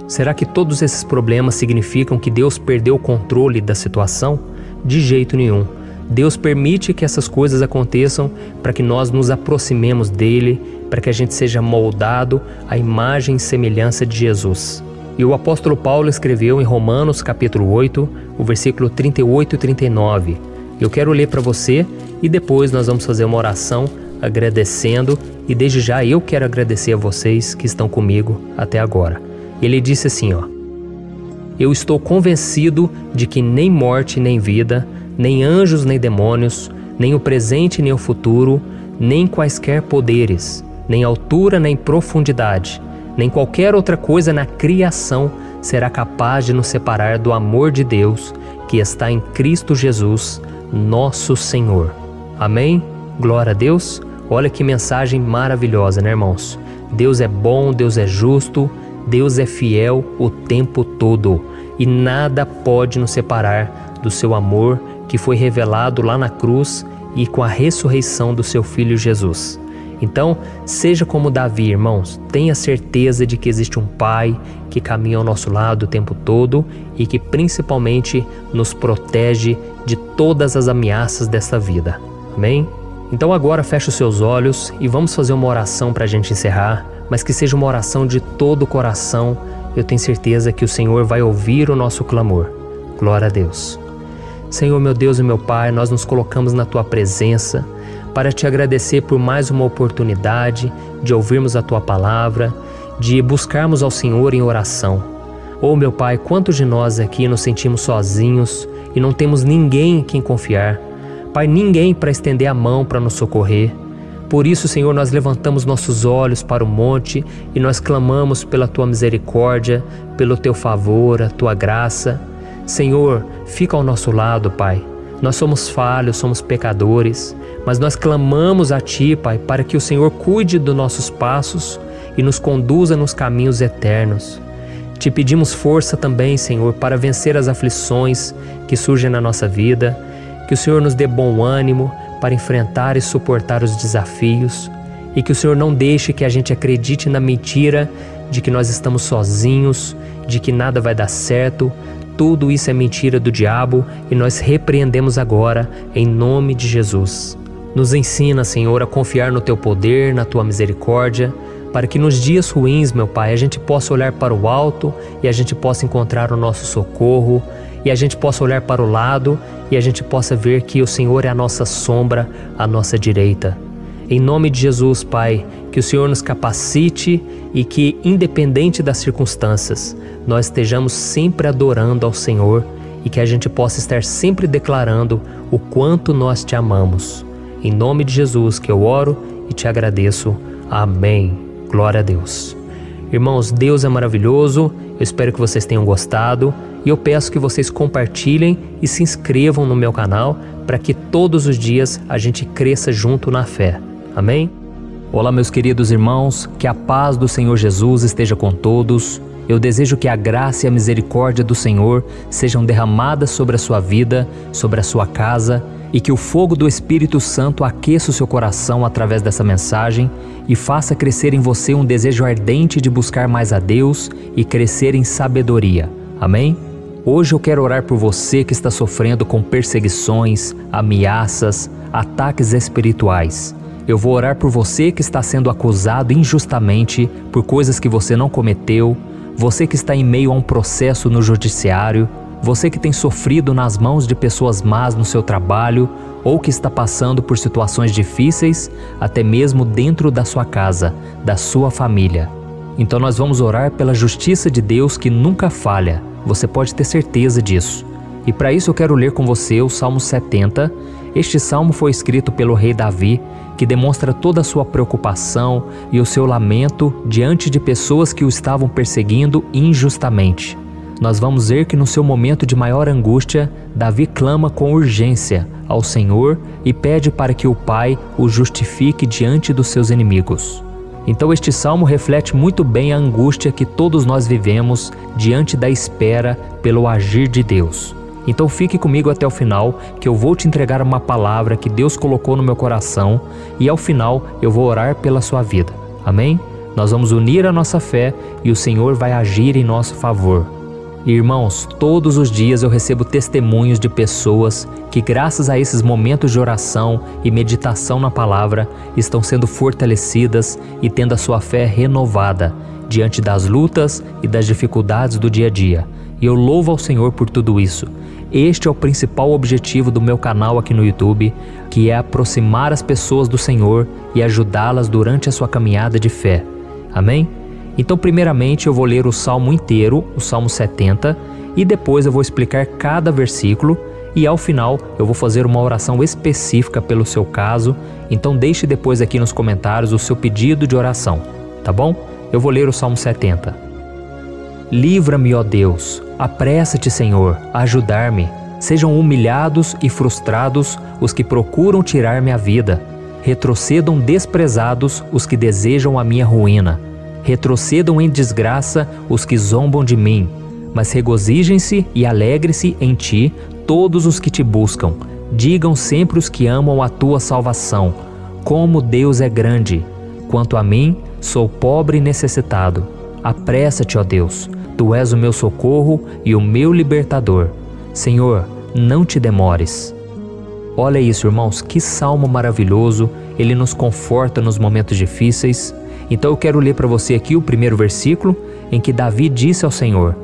Será que todos esses problemas significam que Deus perdeu o controle da situação? De jeito nenhum. Deus permite que essas coisas aconteçam para que nós nos aproximemos dele, para que a gente seja moldado à imagem e semelhança de Jesus. E o apóstolo Paulo escreveu em Romanos capítulo 8, o versículo 38 e 39. Eu quero ler para você e depois nós vamos fazer uma oração agradecendo, e desde já eu quero agradecer a vocês que estão comigo até agora. Ele disse assim, ó: Eu estou convencido de que nem morte nem vida, nem anjos nem demônios, nem o presente nem o futuro, nem quaisquer poderes, nem altura nem profundidade, nem qualquer outra coisa na criação será capaz de nos separar do amor de Deus que está em Cristo Jesus, nosso Senhor. Amém? Glória a Deus. Olha que mensagem maravilhosa, né, irmãos? Deus é bom, Deus é justo, Deus é fiel o tempo todo e nada pode nos separar do seu amor que foi revelado lá na cruz e com a ressurreição do seu Filho Jesus. Então, seja como Davi, irmãos, tenha certeza de que existe um Pai que caminha ao nosso lado o tempo todo e que principalmente nos protege de todas as ameaças desta vida. Amém? Então agora feche os seus olhos e vamos fazer uma oração para a gente encerrar, mas que seja uma oração de todo o coração. Eu tenho certeza que o Senhor vai ouvir o nosso clamor. Glória a Deus. Senhor, meu Deus e meu Pai, nós nos colocamos na Tua presença para Te agradecer por mais uma oportunidade de ouvirmos a Tua palavra, de buscarmos ao Senhor em oração. Oh, meu Pai, quantos de nós aqui nos sentimos sozinhos e não temos ninguém em quem confiar. Pai, ninguém para estender a mão para nos socorrer. Por isso, Senhor, nós levantamos nossos olhos para o monte e nós clamamos pela Tua misericórdia, pelo Teu favor, a Tua graça. Senhor, fica ao nosso lado, Pai. Nós somos falhos, somos pecadores, mas nós clamamos a Ti, Pai, para que o Senhor cuide dos nossos passos e nos conduza nos caminhos eternos. Te pedimos força também, Senhor, para vencer as aflições que surgem na nossa vida, que o Senhor nos dê bom ânimo para enfrentar e suportar os desafios e que o Senhor não deixe que a gente acredite na mentira de que nós estamos sozinhos, de que nada vai dar certo. Tudo isso é mentira do diabo e nós repreendemos agora em nome de Jesus. Nos ensina, Senhor, a confiar no Teu poder, na Tua misericórdia, para que nos dias ruins, meu Pai, a gente possa olhar para o alto e a gente possa encontrar o nosso socorro, e a gente possa olhar para o lado e a gente possa ver que o Senhor é a nossa sombra, a nossa direita. Em nome de Jesus, Pai, que o Senhor nos capacite e que, independente das circunstâncias, nós estejamos sempre adorando ao Senhor e que a gente possa estar sempre declarando o quanto nós Te amamos. Em nome de Jesus que eu oro e Te agradeço. Amém. Glória a Deus. Irmãos, Deus é maravilhoso. Eu espero que vocês tenham gostado e eu peço que vocês compartilhem e se inscrevam no meu canal para que todos os dias a gente cresça junto na fé. Amém? Olá, meus queridos irmãos, que a paz do Senhor Jesus esteja com todos. Eu desejo que a graça e a misericórdia do Senhor sejam derramadas sobre a sua vida, sobre a sua casa, e que o fogo do Espírito Santo aqueça o seu coração através dessa mensagem e faça crescer em você um desejo ardente de buscar mais a Deus e crescer em sabedoria. Amém? Hoje eu quero orar por você que está sofrendo com perseguições, ameaças, ataques espirituais. Eu vou orar por você que está sendo acusado injustamente por coisas que você não cometeu, você que está em meio a um processo no judiciário, você que tem sofrido nas mãos de pessoas más no seu trabalho ou que está passando por situações difíceis, até mesmo dentro da sua casa, da sua família. Então nós vamos orar pela justiça de Deus que nunca falha, você pode ter certeza disso. E para isso eu quero ler com você o Salmo 70. Este salmo foi escrito pelo rei Davi, que demonstra toda a sua preocupação e o seu lamento diante de pessoas que o estavam perseguindo injustamente. Nós vamos ver que no seu momento de maior angústia, Davi clama com urgência ao Senhor e pede para que o Pai o justifique diante dos seus inimigos. Então este salmo reflete muito bem a angústia que todos nós vivemos diante da espera pelo agir de Deus. Então fique comigo até o final, que eu vou te entregar uma palavra que Deus colocou no meu coração e ao final eu vou orar pela sua vida. Amém? Nós vamos unir a nossa fé e o Senhor vai agir em nosso favor. Irmãos, todos os dias eu recebo testemunhos de pessoas que, graças a esses momentos de oração e meditação na palavra, estão sendo fortalecidas e tendo a sua fé renovada diante das lutas e das dificuldades do dia a dia. E eu louvo ao Senhor por tudo isso. Este é o principal objetivo do meu canal aqui no YouTube, que é aproximar as pessoas do Senhor e ajudá-las durante a sua caminhada de fé. Amém? Então, primeiramente, eu vou ler o Salmo inteiro, o Salmo 70, e depois eu vou explicar cada versículo e ao final eu vou fazer uma oração específica pelo seu caso. Então deixe depois aqui nos comentários o seu pedido de oração, tá bom? Eu vou ler o Salmo 70. Livra-me, ó Deus, apressa-te, Senhor, a ajudar-me. Sejam humilhados e frustrados os que procuram tirar-me a vida. Retrocedam desprezados os que desejam a minha ruína. Retrocedam em desgraça os que zombam de mim, mas regozijem-se e alegre-se em ti todos os que te buscam. Digam sempre os que amam a tua salvação, como Deus é grande. Quanto a mim, sou pobre e necessitado. Apressa-te, ó Deus, tu és o meu socorro e o meu libertador. Senhor, não te demores. Olha isso, irmãos, que salmo maravilhoso, ele nos conforta nos momentos difíceis. Então eu quero ler para você aqui o primeiro versículo em que Davi disse ao Senhor: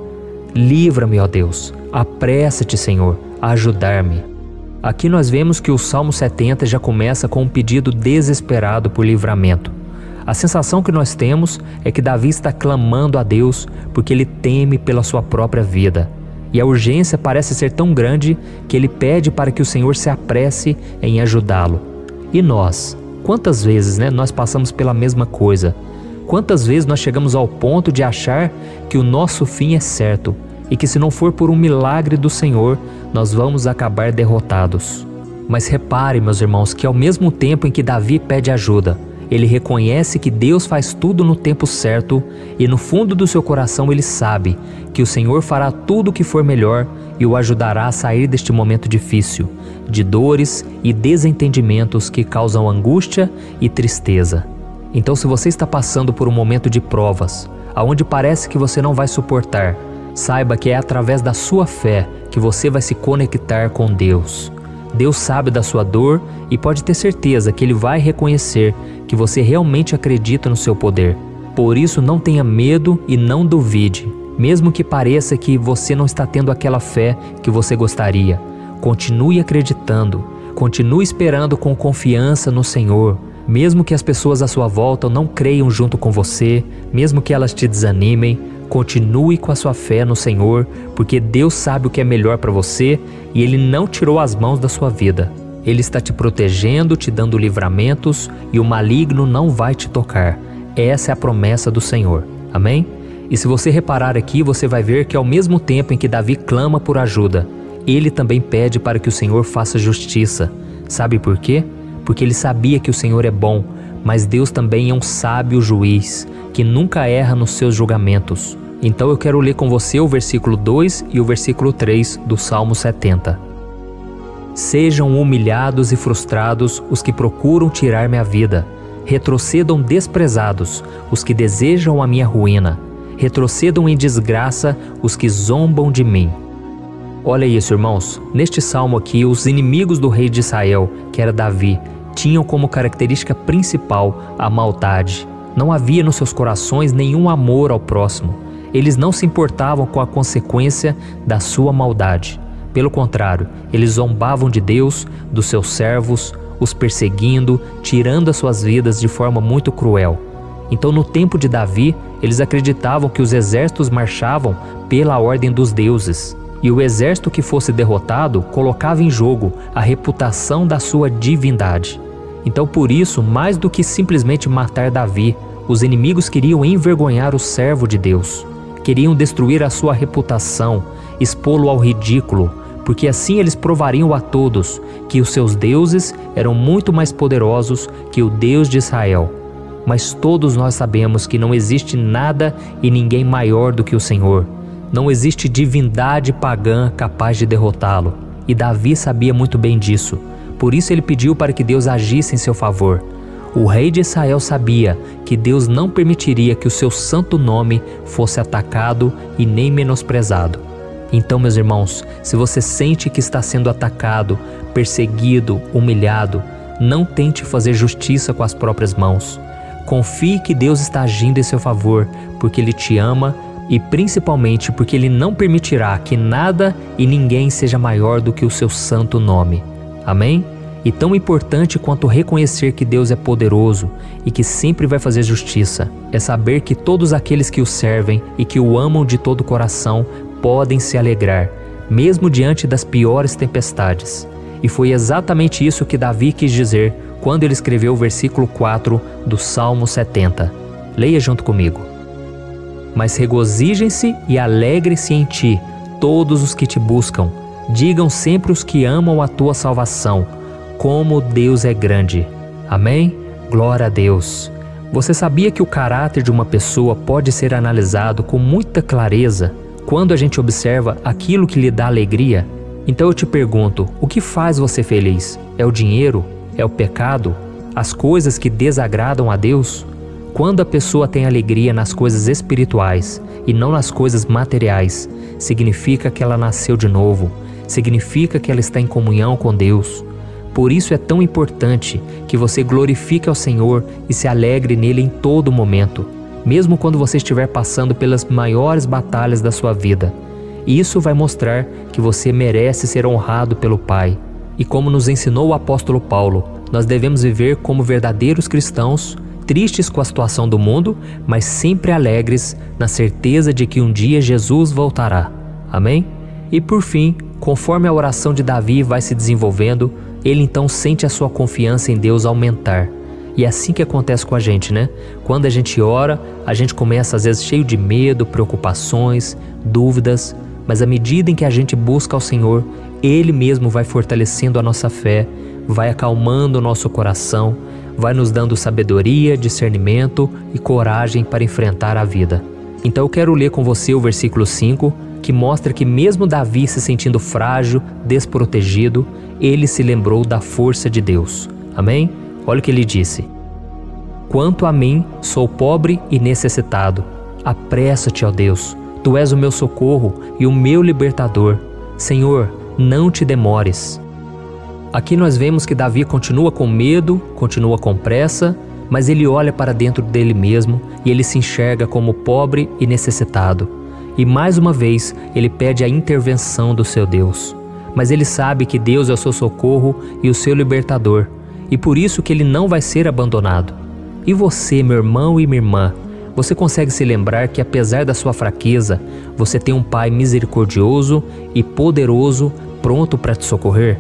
livra-me, ó Deus, apressa-te, Senhor, a ajudar-me. Aqui nós vemos que o Salmo 70 já começa com um pedido desesperado por livramento. A sensação que nós temos é que Davi está clamando a Deus porque ele teme pela sua própria vida. E a urgência parece ser tão grande que ele pede para que o Senhor se apresse em ajudá-lo. E nós? Quantas vezes nós passamos pela mesma coisa? Quantas vezes nós chegamos ao ponto de achar que o nosso fim é certo e que se não for por um milagre do Senhor, nós vamos acabar derrotados? Mas repare, meus irmãos, que ao mesmo tempo em que Davi pede ajuda, ele reconhece que Deus faz tudo no tempo certo e no fundo do seu coração ele sabe que o Senhor fará tudo o que for melhor e o ajudará a sair deste momento difícil, de dores e desentendimentos que causam angústia e tristeza. Então, se você está passando por um momento de provas, aonde parece que você não vai suportar, saiba que é através da sua fé que você vai se conectar com Deus. Deus sabe da sua dor e pode ter certeza que Ele vai reconhecer que você realmente acredita no seu poder. Por isso, não tenha medo e não duvide, mesmo que pareça que você não está tendo aquela fé que você gostaria. Continue acreditando, continue esperando com confiança no Senhor, mesmo que as pessoas à sua volta não creiam junto com você, mesmo que elas te desanimem. Continue com a sua fé no Senhor, porque Deus sabe o que é melhor para você e Ele não tirou as mãos da sua vida. Ele está te protegendo, te dando livramentos e o maligno não vai te tocar. Essa é a promessa do Senhor. Amém? E se você reparar aqui, você vai ver que ao mesmo tempo em que Davi clama por ajuda, ele também pede para que o Senhor faça justiça. Sabe por quê? Porque ele sabia que o Senhor é bom, mas Deus também é um sábio juiz, que nunca erra nos seus julgamentos. Então eu quero ler com você o versículo 2 e o versículo 3 do Salmo 70. Sejam humilhados e frustrados os que procuram tirar minha vida. Retrocedam desprezados os que desejam a minha ruína. Retrocedam em desgraça os que zombam de mim. Olha isso, irmãos. Neste salmo aqui, os inimigos do rei de Israel, que era Davi, tinham como característica principal a maldade. Não havia nos seus corações nenhum amor ao próximo. Eles não se importavam com a consequência da sua maldade. Pelo contrário, eles zombavam de Deus, dos seus servos, os perseguindo, tirando as suas vidas de forma muito cruel. Então, no tempo de Davi, eles acreditavam que os exércitos marchavam pela ordem dos deuses. E o exército que fosse derrotado colocava em jogo a reputação da sua divindade. Então, por isso, mais do que simplesmente matar Davi, os inimigos queriam envergonhar o servo de Deus. Queriam destruir a sua reputação, expô-lo ao ridículo, porque assim eles provariam a todos que os seus deuses eram muito mais poderosos que o Deus de Israel. Mas todos nós sabemos que não existe nada e ninguém maior do que o Senhor. Não existe divindade pagã capaz de derrotá-lo. E Davi sabia muito bem disso. Por isso ele pediu para que Deus agisse em seu favor. O rei de Israel sabia que Deus não permitiria que o seu santo nome fosse atacado e nem menosprezado. Então, meus irmãos, se você sente que está sendo atacado, perseguido, humilhado, não tente fazer justiça com as próprias mãos. Confie que Deus está agindo em seu favor, porque Ele te ama e principalmente porque Ele não permitirá que nada e ninguém seja maior do que o seu santo nome. Amém? E tão importante quanto reconhecer que Deus é poderoso e que sempre vai fazer justiça, é saber que todos aqueles que o servem e que o amam de todo o coração podem se alegrar, mesmo diante das piores tempestades. E foi exatamente isso que Davi quis dizer quando ele escreveu o versículo 4 do Salmo 70. Leia junto comigo. Mas regozijem-se e alegrem-se em ti, todos os que te buscam. Digam sempre os que amam a tua salvação, como Deus é grande. Amém? Glória a Deus. Você sabia que o caráter de uma pessoa pode ser analisado com muita clareza quando a gente observa aquilo que lhe dá alegria? Então eu te pergunto, o que faz você feliz? É o dinheiro? É o pecado? As coisas que desagradam a Deus? Quando a pessoa tem alegria nas coisas espirituais e não nas coisas materiais, significa que ela nasceu de novo, significa que ela está em comunhão com Deus. Por isso é tão importante que você glorifique ao Senhor e se alegre nele em todo momento, mesmo quando você estiver passando pelas maiores batalhas da sua vida. Isso vai mostrar que você merece ser honrado pelo Pai. E como nos ensinou o apóstolo Paulo, nós devemos viver como verdadeiros cristãos, tristes com a situação do mundo, mas sempre alegres na certeza de que um dia Jesus voltará. Amém? E por fim, conforme a oração de Davi vai se desenvolvendo, ele então sente a sua confiança em Deus aumentar. E é assim que acontece com a gente, né? Quando a gente ora, a gente começa às vezes cheio de medo, preocupações, dúvidas, mas à medida em que a gente busca ao Senhor, Ele mesmo vai fortalecendo a nossa fé, vai acalmando o nosso coração, vai nos dando sabedoria, discernimento e coragem para enfrentar a vida. Então eu quero ler com você o versículo 5, que mostra que mesmo Davi se sentindo frágil, desprotegido, ele se lembrou da força de Deus. Amém? Olha o que ele disse. Quanto a mim, sou pobre e necessitado. Apressa-te, ó Deus. Tu és o meu socorro e o meu libertador. Senhor, não te demores. Aqui nós vemos que Davi continua com medo, continua com pressa, mas ele olha para dentro dele mesmo e ele se enxerga como pobre e necessitado. E mais uma vez, ele pede a intervenção do seu Deus. Mas ele sabe que Deus é o seu socorro e o seu libertador, e por isso que ele não vai ser abandonado. E você, meu irmão e minha irmã, você consegue se lembrar que apesar da sua fraqueza, você tem um Pai misericordioso e poderoso, pronto para te socorrer?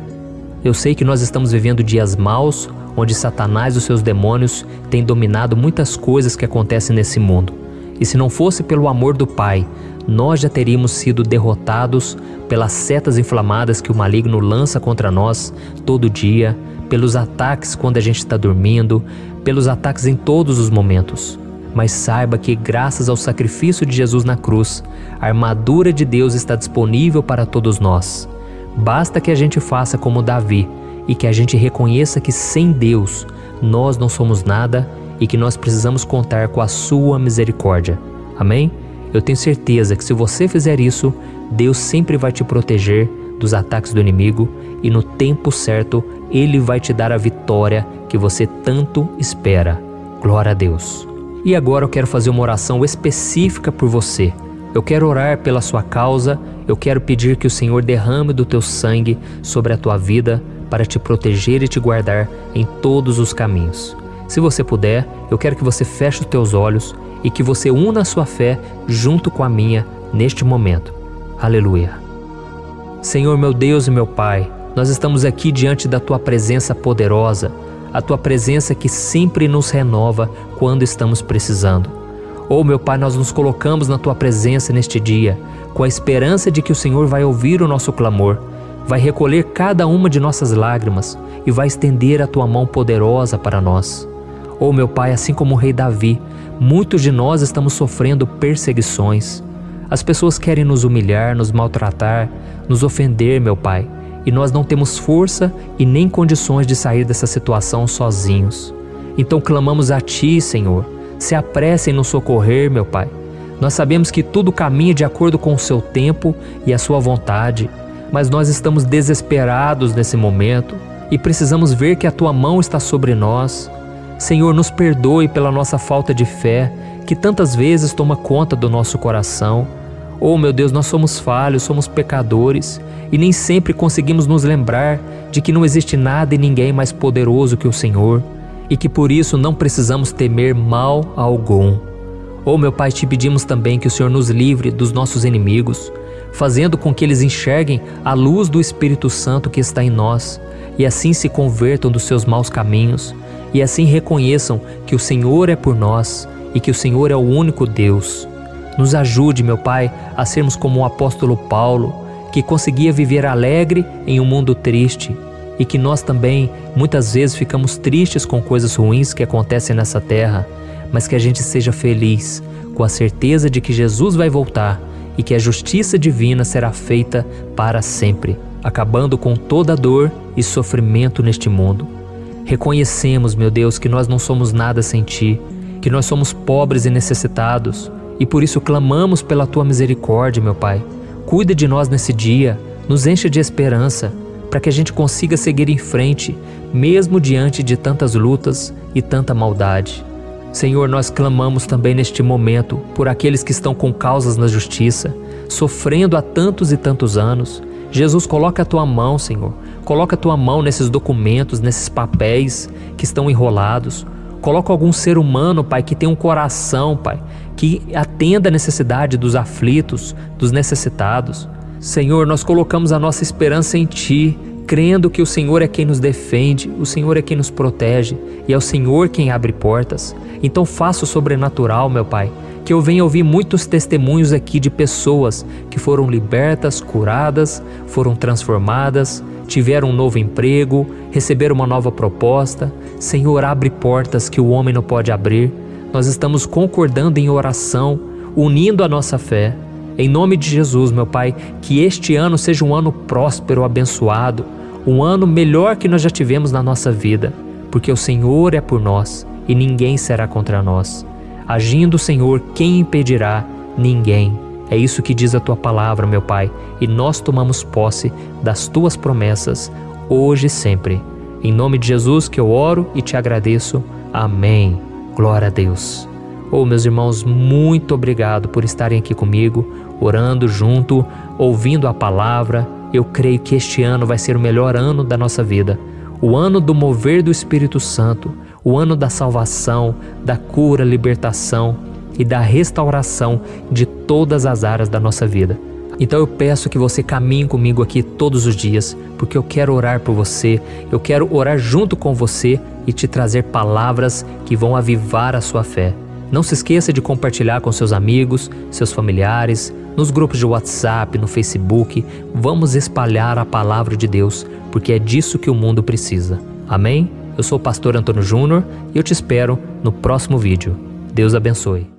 Eu sei que nós estamos vivendo dias maus, onde Satanás e os seus demônios têm dominado muitas coisas que acontecem nesse mundo. E se não fosse pelo amor do Pai, nós já teríamos sido derrotados pelas setas inflamadas que o maligno lança contra nós todo dia, pelos ataques quando a gente está dormindo, pelos ataques em todos os momentos. Mas saiba que, graças ao sacrifício de Jesus na cruz, a armadura de Deus está disponível para todos nós. Basta que a gente faça como Davi e que a gente reconheça que sem Deus nós não somos nada e que nós precisamos contar com a sua misericórdia. Amém? Eu tenho certeza que se você fizer isso, Deus sempre vai te proteger dos ataques do inimigo e no tempo certo Ele vai te dar a vitória que você tanto espera. Glória a Deus. E agora eu quero fazer uma oração específica por você. Eu quero orar pela sua causa, eu quero pedir que o Senhor derrame do teu sangue sobre a tua vida para te proteger e te guardar em todos os caminhos. Se você puder, eu quero que você feche os teus olhos e que você una a sua fé junto com a minha neste momento. Aleluia. Senhor meu Deus e meu Pai, nós estamos aqui diante da Tua presença poderosa, a Tua presença que sempre nos renova quando estamos precisando. Oh meu Pai, nós nos colocamos na Tua presença neste dia, com a esperança de que o Senhor vai ouvir o nosso clamor, vai recolher cada uma de nossas lágrimas e vai estender a Tua mão poderosa para nós. Oh meu Pai, assim como o rei Davi, muitos de nós estamos sofrendo perseguições. As pessoas querem nos humilhar, nos maltratar, nos ofender, meu Pai, e nós não temos força e nem condições de sair dessa situação sozinhos. Então clamamos a Ti, Senhor, se apresse em nos socorrer, meu Pai. Nós sabemos que tudo caminha de acordo com o Seu tempo e a Sua vontade, mas nós estamos desesperados nesse momento e precisamos ver que a Tua mão está sobre nós. Senhor, nos perdoe pela nossa falta de fé, que tantas vezes toma conta do nosso coração. Oh meu Deus, nós somos falhos, somos pecadores e nem sempre conseguimos nos lembrar de que não existe nada e ninguém mais poderoso que o Senhor e que por isso não precisamos temer mal algum. Oh meu Pai, te pedimos também que o Senhor nos livre dos nossos inimigos, fazendo com que eles enxerguem a luz do Espírito Santo que está em nós e assim se convertam dos seus maus caminhos e assim reconheçam que o Senhor é por nós e que o Senhor é o único Deus. Nos ajude, meu Pai, a sermos como o apóstolo Paulo, que conseguia viver alegre em um mundo triste e que nós também muitas vezes ficamos tristes com coisas ruins que acontecem nessa terra, mas que a gente seja feliz com a certeza de que Jesus vai voltar e que a justiça divina será feita para sempre, acabando com toda dor e sofrimento neste mundo. Reconhecemos, meu Deus, que nós não somos nada sem Ti, que nós somos pobres e necessitados, e por isso clamamos pela Tua misericórdia, meu Pai. Cuida de nós nesse dia, nos enche de esperança, para que a gente consiga seguir em frente, mesmo diante de tantas lutas e tanta maldade. Senhor, nós clamamos também neste momento por aqueles que estão com causas na justiça, sofrendo há tantos e tantos anos. Jesus, coloca a Tua mão, Senhor. Coloca a Tua mão nesses documentos, nesses papéis que estão enrolados. Coloca algum ser humano, Pai, que tem um coração, Pai, que atenda a necessidade dos aflitos, dos necessitados. Senhor, nós colocamos a nossa esperança em Ti, crendo que o Senhor é quem nos defende, o Senhor é quem nos protege e é o Senhor quem abre portas. Então faça o sobrenatural, meu Pai, que eu venha ouvir muitos testemunhos aqui de pessoas que foram libertas, curadas, foram transformadas, tiveram um novo emprego, receberam uma nova proposta. Senhor, abre portas que o homem não pode abrir. Nós estamos concordando em oração, unindo a nossa fé. Em nome de Jesus, meu Pai, que este ano seja um ano próspero, abençoado, um ano melhor que nós já tivemos na nossa vida, porque o Senhor é por nós e ninguém será contra nós. Agindo o Senhor, quem impedirá? Ninguém. É isso que diz a Tua palavra, meu Pai, e nós tomamos posse das Tuas promessas, hoje e sempre. Em nome de Jesus que eu oro e te agradeço. Amém. Glória a Deus. Oh, meus irmãos, muito obrigado por estarem aqui comigo, orando junto, ouvindo a palavra. Eu creio que este ano vai ser o melhor ano da nossa vida. O ano do mover do Espírito Santo, o ano da salvação, da cura, libertação e da restauração de todas as áreas da nossa vida. Então eu peço que você caminhe comigo aqui todos os dias, porque eu quero orar por você, eu quero orar junto com você e te trazer palavras que vão avivar a sua fé. Não se esqueça de compartilhar com seus amigos, seus familiares, nos grupos de WhatsApp, no Facebook. Vamos espalhar a palavra de Deus, porque é disso que o mundo precisa. Amém? Eu sou o pastor Antônio Júnior e eu te espero no próximo vídeo. Deus abençoe.